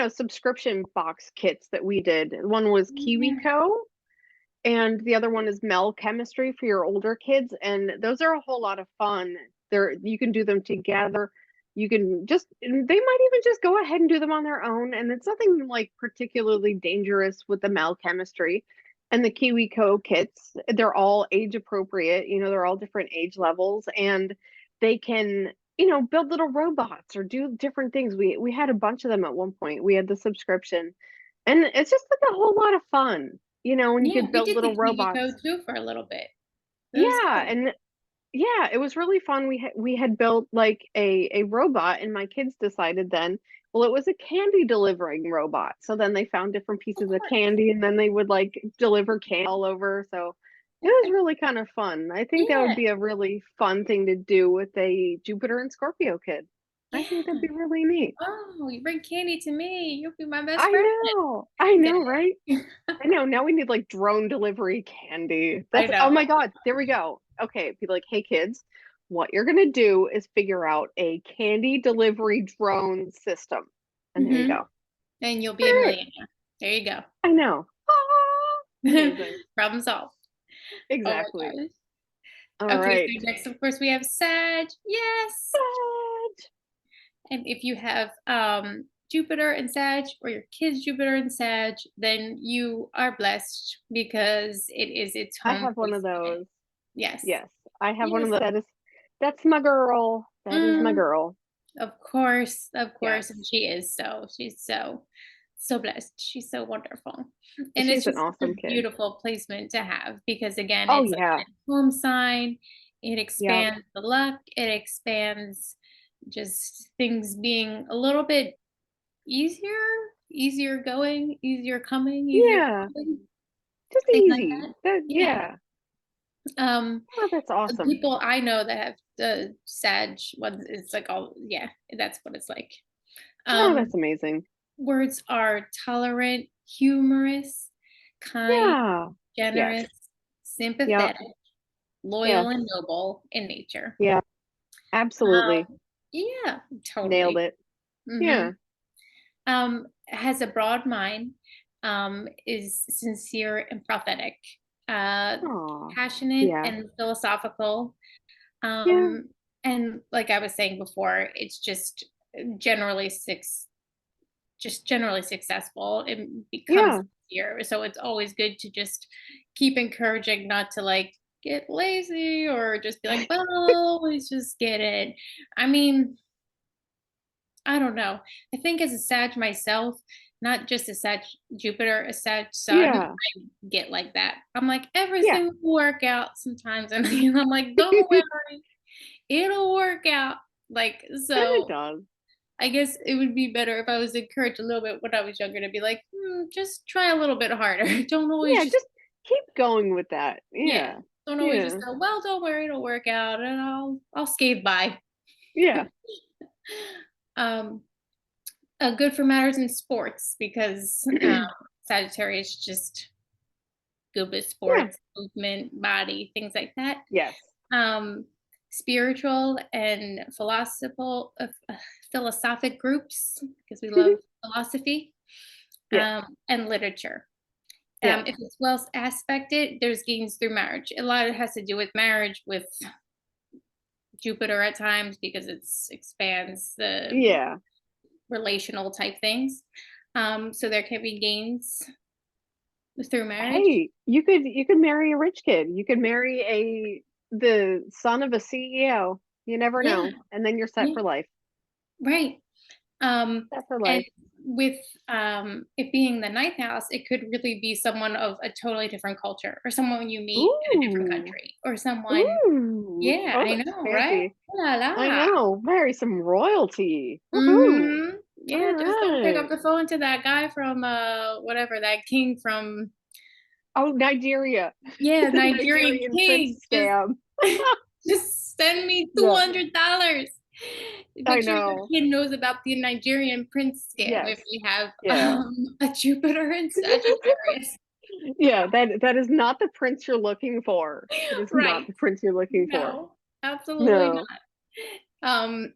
subscription box kits that we did. One was Yeah. KiwiCo, and the other one is Mel Chemistry for your older kids, and those are a whole lot of fun. You can do them together. You can just they might even just go ahead and do them on their own, and it's nothing like particularly dangerous with the Mel Chemistry and the KiwiCo kits. They're all age appropriate, they're all different age levels, and they can build little robots or do different things. We had a bunch of them at one point. We had the subscription, and it's just like a whole lot of fun, when you Yeah. could We build did the little Kiwi robots. code too for a little bit. It was Yeah, good. and yeah, it was really fun. We had built like a robot, and my kids decided then, well, it was a candy delivering robot. So then they found different Of pieces of course. candy, and then they would like deliver candy all over. So it was Okay. really kind of fun. I think that would Yeah. be a really fun thing to do with a Jupiter and Scorpio kid. I think that'd Yeah. be really neat. Oh, you bring candy to me. You'll be my best I friend. know. I Get know, right? it? I know. Now we need like drone delivery candy. I That's oh know. my God. There we go. Okay, be like, hey kids, what you're gonna do is figure out a candy delivery drone system. And there you Hmm. go. And you'll be a All right. millionaire. There you go. I know. Ah, amazing. Problem solved. Oh my Exactly. gosh. All Okay, so right. next, of course, we have Sag. Yes. But And if you have Jupiter and Sag, or your kids Jupiter and Sag, then you are blessed because it is its I home have one of placement. those. Yes. Yes. I have one of Yes. those. That's my girl. That is my Mm, girl. of Yes. course, and she's so blessed. She's so wonderful. And it's She's an just such a awesome kid. beautiful placement to have because again, Oh it's like yeah. a home sign. It Yep. expands the luck. It expands just things being a little bit easier going, easier coming, easier Yeah. going, Just things like easy. that. That Yeah. yeah. Um, Oh, that's the awesome. people I know that have the Sag ones, it's like all, yeah, that's what it's like. Oh, Um, that's amazing. Words are tolerant, humorous, kind, Yeah. Yes. generous, Yep. sympathetic, loyal, Yes. and noble in nature. Yeah. Absolutely. Yeah, Nailed totally. it. Hmm. Yeah. Has a broad mind, is sincere and prophetic, uh, Oh. passionate Yeah. and philosophical, Yeah. um, And like I was saying before, it's generally generally successful. It becomes Yeah. easier. So it's always good to just keep encouraging, not to like get lazy or just be like, well, I'll always just get it. I mean, I don't know. I think as a Sag myself, not just a Sag Jupiter, a Sag Sun, Yeah. I get like that. I'm like, Yeah. everything will work out sometimes. And I'm like, don't worry, it'll work out. Like, And it so does. I guess it would be better if I was encouraged a little bit when I was younger to be like, just try a little bit harder. Don't always Yeah, just, just keep going with that. yeah, Yeah. don't always just Yeah. go, well, don't worry, it'll work out and I'll skate by. Yeah. um, Good for matters in sports because Sagittarius just good with Yeah. sports, movement, body, things like that. Yes. Um, Spiritual and philosophic groups because we love philosophy, Yes. and literature. Yes. If it's well aspected, there's gains through marriage. A lot of it has to do with marriage, with Jupiter at times because it expands the Yeah. relational type things. So there can be gains through marriage. Hey, you could marry a rich kid. You could marry a the son of a CEO. You never Yeah, know. And then you're set yeah, for life. right. Set for And life. with it being the ninth house, it could really be someone of a totally different culture, or someone you meet in a different Ooh. country, or someone. Ooh. Yeah, Oh, I that's know, right? fancy. La I la. know. Marry some royalty. Woohoo. Mm-hmm. All Yeah, just don't pick right. up the phone to that guy from whatever, that king from, Oh, Nigeria. yeah, The Nigerian Nigerian king. prince scam. Just send me Yeah, $200. I Make sure your know. kid knows about the Nigerian prince scam if Yes. we have Yeah. a Jupiter in Sagittarius. Yeah, that is not the prince you're looking for. It is not Right. the prince you're looking for. No, absolutely No. not. Um,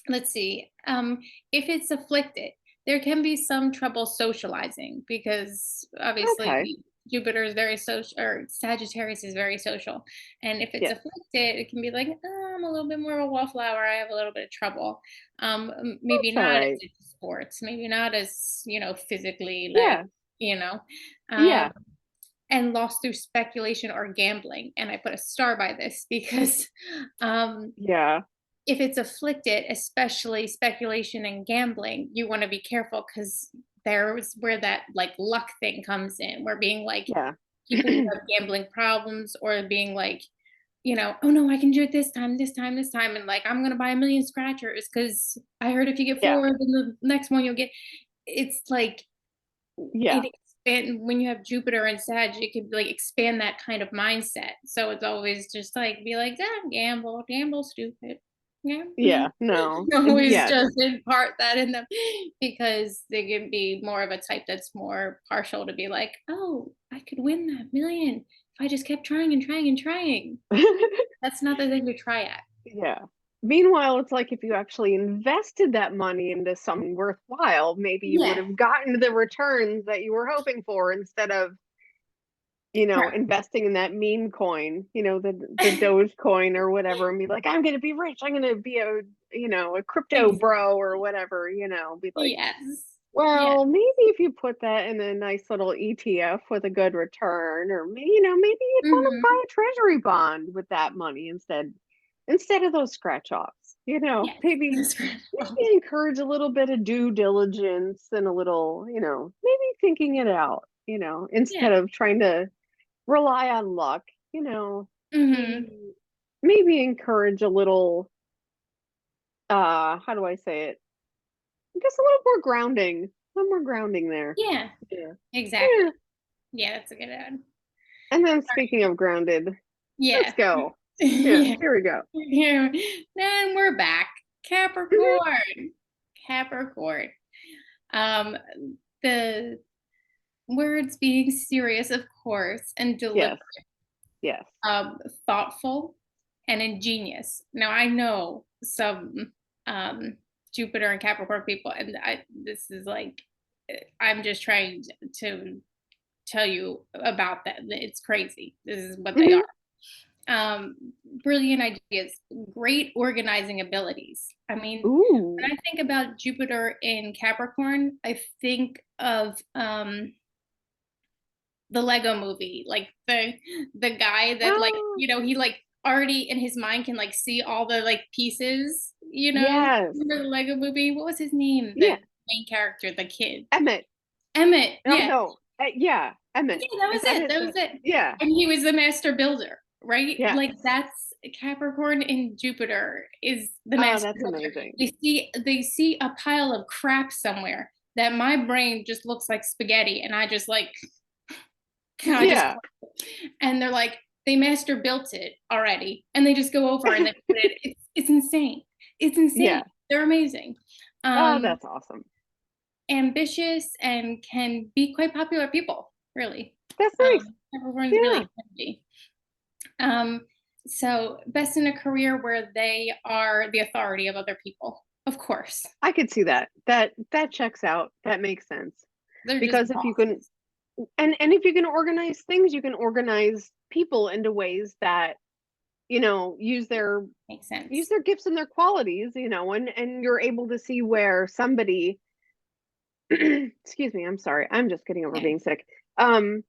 let's see. If it's afflicted, there can be some trouble socializing because Okay. obviously Jupiter is very social, or Sagittarius is very social. And if it's Yes. afflicted, it can be like, I'm a little bit more of a wallflower. I have a little bit of trouble. Maybe That's all not as right. into sports, maybe not as, physically like, Yeah. you know. Um, Yeah. and lost through speculation or gambling. And I put a star by this because um, Yeah. if it's afflicted, especially speculation and gambling, you want to be careful because there's where that like luck thing comes in. We're being like Yeah. people who have gambling problems, or being like, oh no, I can do it this time, this time, this time. And like, I'm going to buy a million scratchers because I heard if you get Yeah. four, then the next one you'll get. It's like, Yeah. it expand when you have Jupiter and Sag, it could like expand that kind of mindset. So it's always just like be like, gamble, gamble, stupid. Yeah. Yeah. No. Always Yes. just impart that in them because they can be more of a type that's more partial to be like, oh, I could win that million if I just kept trying and trying and trying. That's not the thing to try at. Yeah. Meanwhile, it's like if you actually invested that money into something worthwhile, maybe you would Yeah. have gotten the returns that you were hoping for instead of, investing in that meme coin, the Doge coin or whatever, and be like, I'm gonna be rich. I'm gonna be a crypto Exactly. bro or whatever, be like, Yes. Yeah. well, maybe if you put that in a nice little ETF with a good return, or maybe you'd want to Hmm. buy a treasury bond with that money instead of those scratch offs. Yes. Maybe encourage a little bit of due diligence and a little, maybe thinking it out, Yeah. instead of trying to rely on luck, you know, Hmm. maybe maybe encourage a little, how do I say it? I guess a little more grounding. A little more grounding there. Yeah. Yeah. Exactly. Yeah. Yeah, that's a good ad. And then speaking of grounded, let's Yeah. go. Yeah, Yeah. here we go. Here. Then we're back. Capricorn. Capricorn. Um, the words being serious, of course, and deliberate, Yes, yes. thoughtful, and ingenious. Now I know some um Jupiter and Capricorn people, and this is like, I'm just trying to tell you about that. It's crazy. This is what they Hmm. are. um, brilliant ideas, great organizing abilities. I mean, when Ooh. I think about Jupiter in Capricorn, I think of the Lego movie, like the guy that like, Oh, he like already in his mind can like see all the like pieces, yes. Remember the Lego movie? What was his name? Yeah. The main character, the kid. Emmett. Emmett. Oh Yeah. no. Yeah. Emmett. Yeah, that Is was that it. it? That was it. Yeah. And he was the master builder, right? Yes. Like that's Capricorn in Jupiter is the Oh, master that's builder. amazing. They see a pile of crap somewhere that my brain just looks like spaghetti, and I just like I just Yeah. and they're like they master built it already, and they just go over and they put it. It's insane. It's insane. Yeah. They're amazing. Oh, Um, that's awesome. ambitious and can be quite popular people, really. That's nice. Everyone's really Yeah. can be. Um, so best in a career where they are the authority of other people, of course. I could see that. That checks out. That makes sense. They're just Because if you can bosses. and if you can organize things, you can organize people into ways that, Makes use sense. their gifts and their qualities, and you're able to see where somebody excuse me, I'm sorry. I'm just getting over Yeah. being sick. Um,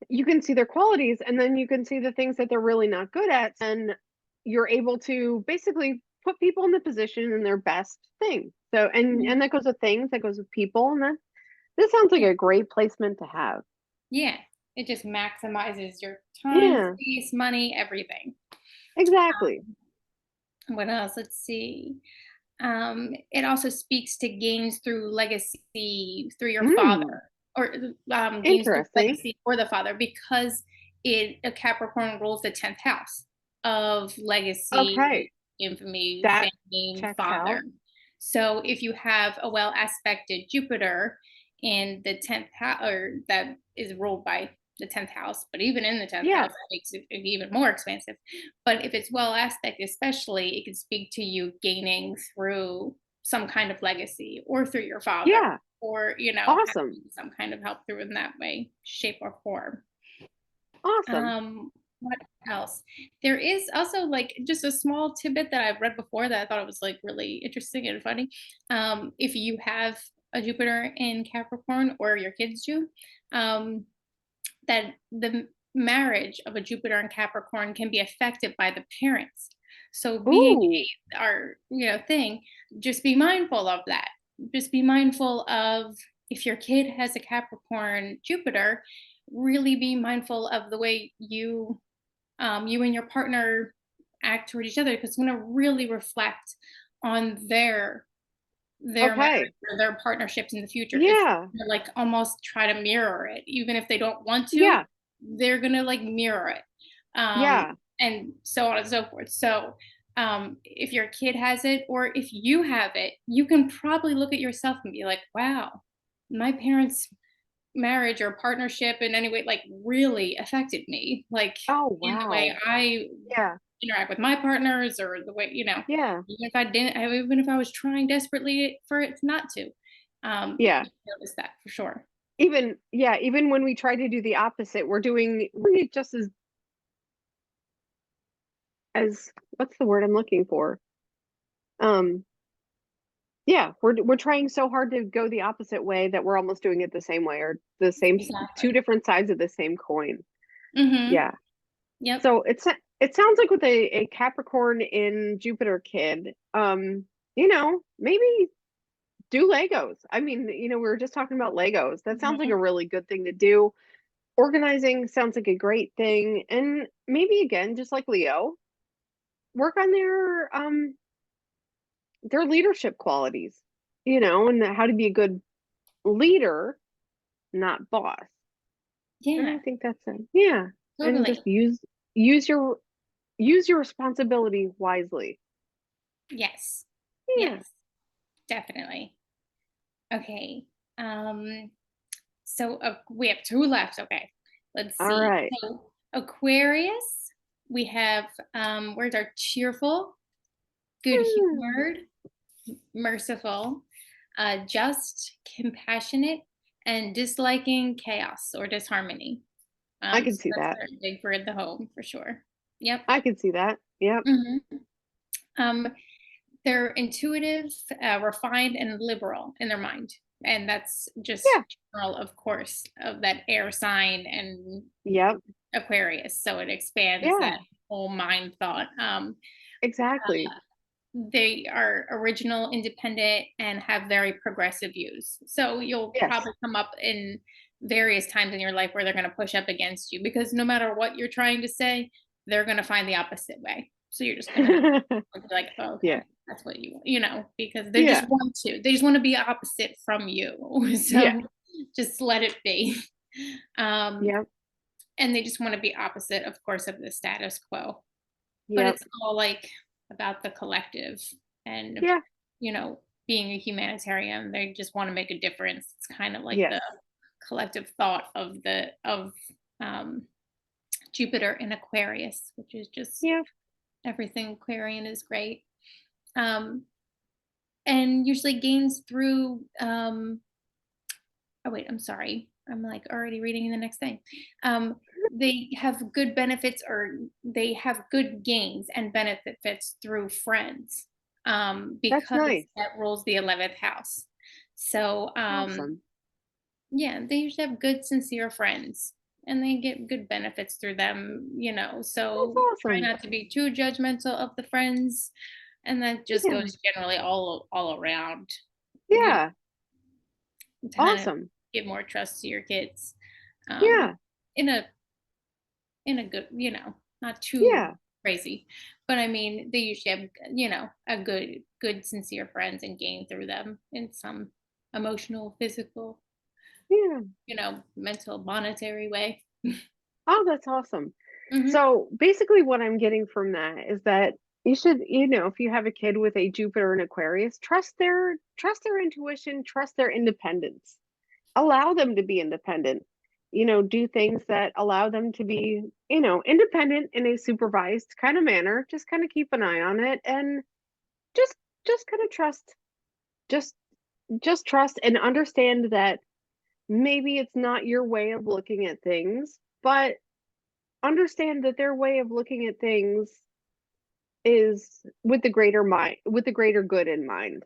you can see their qualities and then you can see the things that they're really not good at, and you're able to basically put people in the position in their best thing. So and Mhm. that goes with things, that goes with people, and that this sounds like Yeah. a great placement to have. Yeah. It just maximizes your time, Yeah, space, money, everything. exactly. What else? Let's see. It also speaks to gains through legacy through your Mm, father, or gains through interesting. legacy for the father, because a Capricorn rules the 10th house of legacy, Okay, infamy, that fame, checks father. out. So if you have a well aspected Jupiter in the 10th house, or that is ruled by the 10th house, but even in the 10th house, Yeah, that makes it even more expansive. But if it's well aspect, especially, it can speak to you gaining through some kind of legacy or through your father, yeah, or, awesome, having some kind of help through in that way, shape, or form. awesome. What else? There is also like just a small tidbit that I've read before that I thought it was like really interesting and funny. If you have a Jupiter in Capricorn, or your kids do, um, that the marriage of a Jupiter and Capricorn can be affected by the parents. So being Ooh, our thing, just be mindful of that. Just be mindful of, if your kid has a Capricorn Jupiter, really be mindful of the way you and your partner act toward each other, because it's going to really reflect on their marriage okay. or their partnerships in the future. It's Yeah, like almost try to mirror it, even if they don't want to. yeah, They're gonna like mirror it, um, yeah, and so on and so forth. So, if your kid has it, or if you have it, you can probably look at yourself and be like, "Wow, my parents' marriage or partnership in any way like really affected me, like oh in the way wow, I yeah, interact with my partners, or the way, yeah, even if I was trying desperately for it not to, yeah. you notice that for sure. Even when we try to do the opposite, we're just as what's the word I'm looking for? Um, yeah, we're trying so hard to go the opposite way that we're almost doing it the same way, or two Exactly. different sides of the same coin. Mm-hmm. Yeah. Yep. So it sounds like with a Capricorn in Jupiter kid, maybe do Legos. I mean, we were just talking about Legos. That sounds like Mhm. a really good thing to do. Organizing sounds like a great thing. And maybe again, just like Leo, work on their leadership qualities, and how to be a good leader, not boss. And Yeah, I think that's it. Yeah. And just totally. use your use your responsibility wisely. Yes. Yeah. Yes, definitely. Okay. Um, so we have two left. Okay. Let's All see. right. So Aquarius, we have words are cheerful, good Hmm. humored, merciful, just, compassionate, and disliking chaos or disharmony. I can So see that's that. very big for the home for sure. Yep. I can see that. Yep. hmm Um, they're intuitive, refined, and liberal in their mind, and that's just Yeah. general, of course, of that air sign and Yep. Aquarius. So it expands that Yeah. whole mind thought. Exactly. They are original, independent, and have very progressive views. So you'll Yes. probably come up in various times in your life where they're going to push up against you because no matter what you're trying to say, they're going to find the opposite way. So you're just going to have to be like, oh, Yeah. okay, that's what you know, because they just Yeah. want to. They just want to be opposite from you. Yeah. So just let it be. Um, Yep. and they just want to be opposite, of course, of the status quo. But Yep. it's all like about the collective and, Yeah. you know, being a humanitarian, they just want to make a difference. It's kind of like Yes. the collective thought of um, Jupiter in Aquarius, which is just Yep. everything Aquarian is great. Um, and usually gains through oh wait, I'm sorry. I'm like already reading the next thing. They have good benefits or they have good gains and benefits through friends That's because nice. that rules the 11th house. So Awesome. yeah, they usually have good, sincere friends and they get good benefits through them, That's so try awesome. not to be too judgmental of the friends. And that just Yeah. goes generally all around, you know, Yeah. to kind of Awesome. give more trust to your kids um, Yeah. in a good, not too Yeah. crazy. But I mean, they usually have, a good, sincere friends and gain through them in some emotional, physical, Yeah. mental, monetary way. Oh, that's awesome. hmm So basically, what I'm getting from that is that you should, if you have a kid with a Jupiter and Aquarius, trust their intuition, trust their independence. Allow them to be independent. Do things that allow them to be, independent in a supervised kind of manner. Just kind of keep an eye on it and just just kind of trust. Just just trust and understand that maybe it's not your way of looking at things, but understand that their way of looking at things is with the greater good in mind.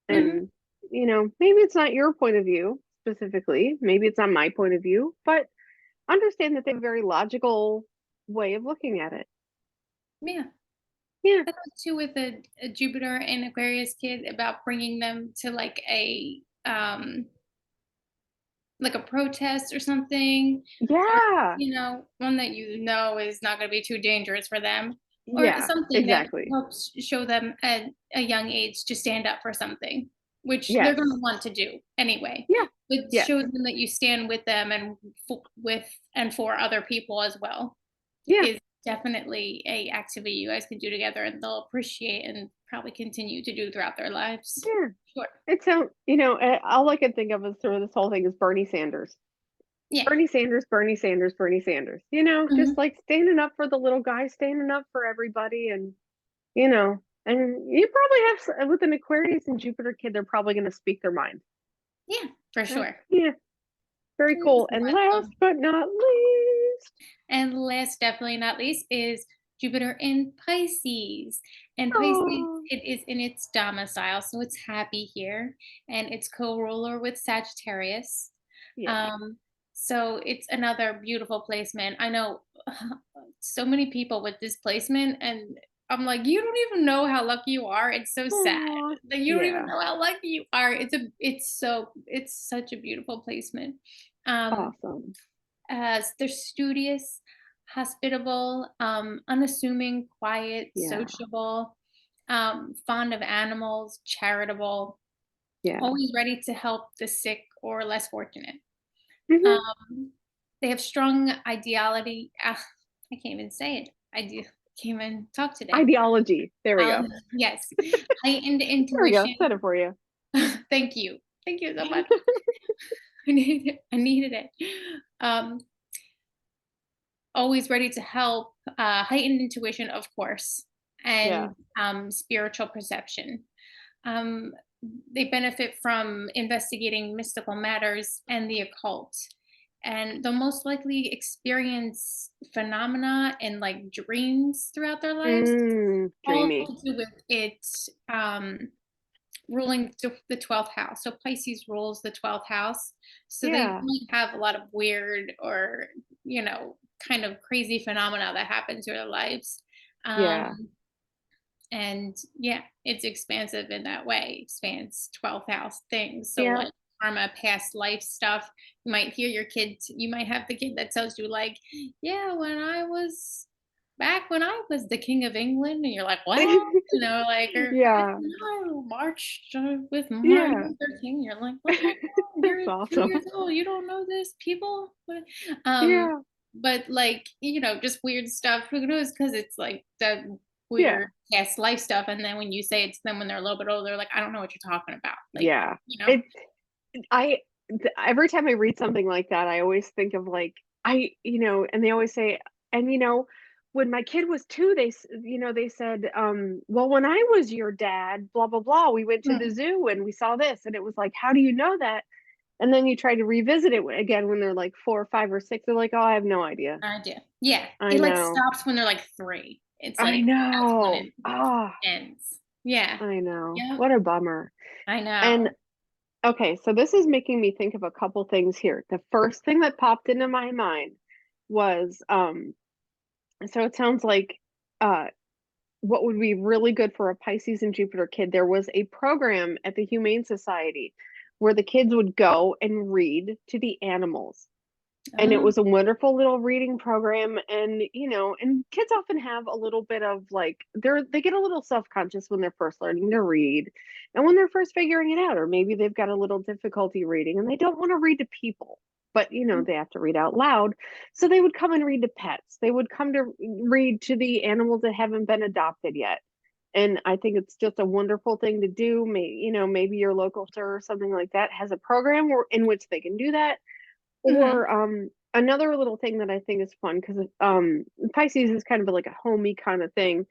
hmm And maybe it's not your point of view specifically, maybe it's not my point of view, but understand that they have a very logical way of looking at it. Yeah. Yeah. I thought too with a Jupiter and Aquarius kid about bringing them to like a protest or something, or Yeah. one that is not going to be too dangerous for them, or Yeah, something that exactly. helps show them at a young age to stand up for something, which they're going to Yes. want to do anyway. Yeah. It Yes. shows them that you stand with them and and for other people as well. Yeah. Is definitely a activity you guys can do together, and they'll appreciate and probably continue to do throughout their lives. Yeah. Sure. It's so, all I can think of is through this whole thing is Bernie Sanders. Yeah. Bernie Sanders, Bernie Sanders, Bernie Sanders. Just hmm like standing up for the little guy, standing up for everybody, and you probably with an Aquarius and Jupiter kid, they're probably going to speak their mind. Yeah, for sure. Yeah, very And cool. just And let last them. but not least, And last, definitely not least, is Jupiter in Pisces. And Pisces, oh, it is in its domicile, so it's happy here, and it's co-ruler with Sagittarius. yeah. Um, so it's another beautiful placement. I know so many people with this placement, and I'm like, you don't even know how lucky you are. It's so sad Oh, that you don't even yeah. know how lucky you are. It's such a beautiful placement. Um, Awesome. they're studious, hospitable, unassuming, quiet, Yeah. sociable, fond of animals, charitable, Yeah. always ready to help the sick or less fortunate. hmm Um, they have strong ideality. I can't even say it. Can't even talk today. Ideology. There we go. Yes, heightened There we go. intuition. Said it for you. Thank you. Thank you so much. I needed it. Um, always ready to help, heightened intuition, of course, Yeah. and spiritual perception. Um, they benefit from investigating mystical matters and the occult. and they'll most likely experience phenomena and like dreams throughout their lives, all Dreamy. to do with it ruling the 12th house. So Pisces rules the 12th house. So they Yeah. might have a lot of weird or, kind of crazy phenomena that happen to their lives. Yeah. Um, and yeah, it's expansive in that way, expands 12th house things. So Yeah. like karma, past life stuff. You might hear you might have the kid that tells you like, yeah, when I was the king of England, and you're like, what? Like, or back Yeah. when I marched with Martin Yeah. Luther King, you're like, what the hell? That's You're 2 years awesome. old. You don't know this, people? Um, Yeah. but like, just weird stuff. Who knows? Because it's like that Yeah. weird past life stuff. And then when you say it's them when they're a little bit older, they're like, I don't know what you're talking about. Like, Yeah. It I every time I read something like that, I always think of like and they always say, and when my kid was 2, they said, well, when I was your dad, blah blah blah, we went to the Mm, zoo and we saw this, and it was like, how do you know that? And then you try to revisit it again when they're like 4 or 5 or 6. They're like, oh, I have no idea. idea. Yeah. I It like know. stops when they're like 3. It's I like that's when know. it Ah, ends. Yeah. I know. Yep. What a bummer. I And know. okay, so this is making me think of a couple things here. The first thing that popped into my mind was so it sounds like uh what would be really good for a Pisces and Jupiter kid. There was a program at the Humane Society where the kids would go and read to the animals, and it Oh, was a wonderful little reading program. And and kids often have a little bit of like they get a little self-conscious when they're first learning to read, and when they're first figuring it out, or maybe they've got a little difficulty reading and they don't want to read to people, but they have to read out loud. So they would come and read to pets, they would come to read to the animals that haven't been adopted yet. And I think it's just a wonderful thing to do. Maybe your local store or something like that has a program in which they can do that. mhm. Or another little thing that I think is fun, because Pisces is kind of like a homey kind of thing.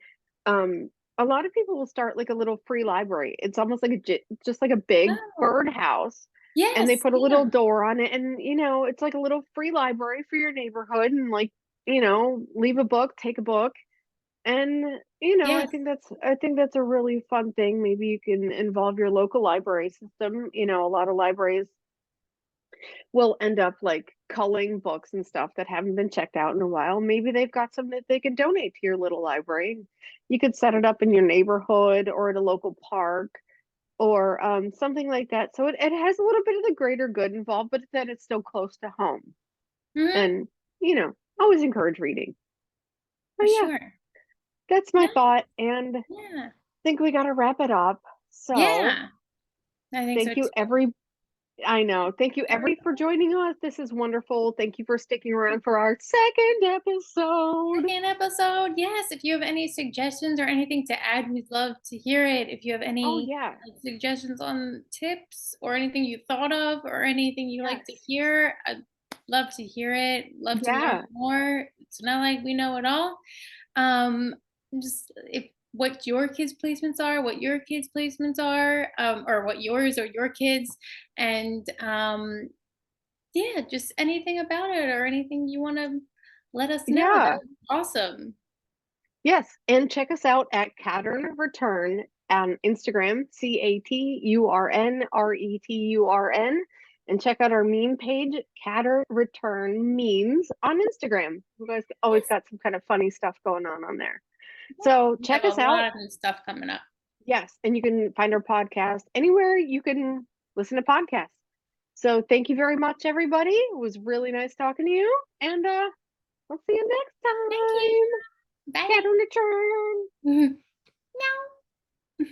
A lot of people will start like a little free library. It's almost like just like a big Oh, birdhouse, and they yes, put a little yeah, door on it, and it's like a little free library for your neighborhood, and like leave a book, take a book, and yes. I think that's a really fun thing. Maybe you can involve your local library system. A lot of libraries will end up like culling books and stuff that haven't been checked out in a while. Maybe they've got some that they can donate to your little library. You could set it up in your neighborhood or at a local park, or something like that. So it has a little bit of the greater good involved, but then it's still close to home. Mhm, And, always encourage reading. But for yeah, sure. that's my No, thought. And I yeah, think we got to wrap it up. So yeah. I think so thank you, too. every I know. Thank you, everybody, for joining us. This is wonderful. Thank you for sticking around for our second episode. Second episode. Yes, if you have any suggestions or anything to add, we'd love to hear it. If you have Oh, any yeah. suggestions on tips or anything you thought of or anything you like to Yes. hear, I'd love to hear it. Love to learn Yeah. more. It's not like we know it all. Um, just if what your kids' placements are, what your kids' placements are, or what yours or your kids, and yeah, just anything about it or anything you want to let us know. That Yeah. would be awesome. Yes. And check us out at Caturn Return on Instagram, CATURNRETURN. And check out our meme page, Caturn Return Memes on Instagram. You guys always Yes, got some kind of funny stuff going on there. yeah. So We have check a us out. lot of new stuff coming up. Yes. And you can find our podcast anywhere you can listen to podcasts. So thank you very much, everybody. It was really nice talking to you. And I'll see you next Thank you. time. Bye. Cat on the turn.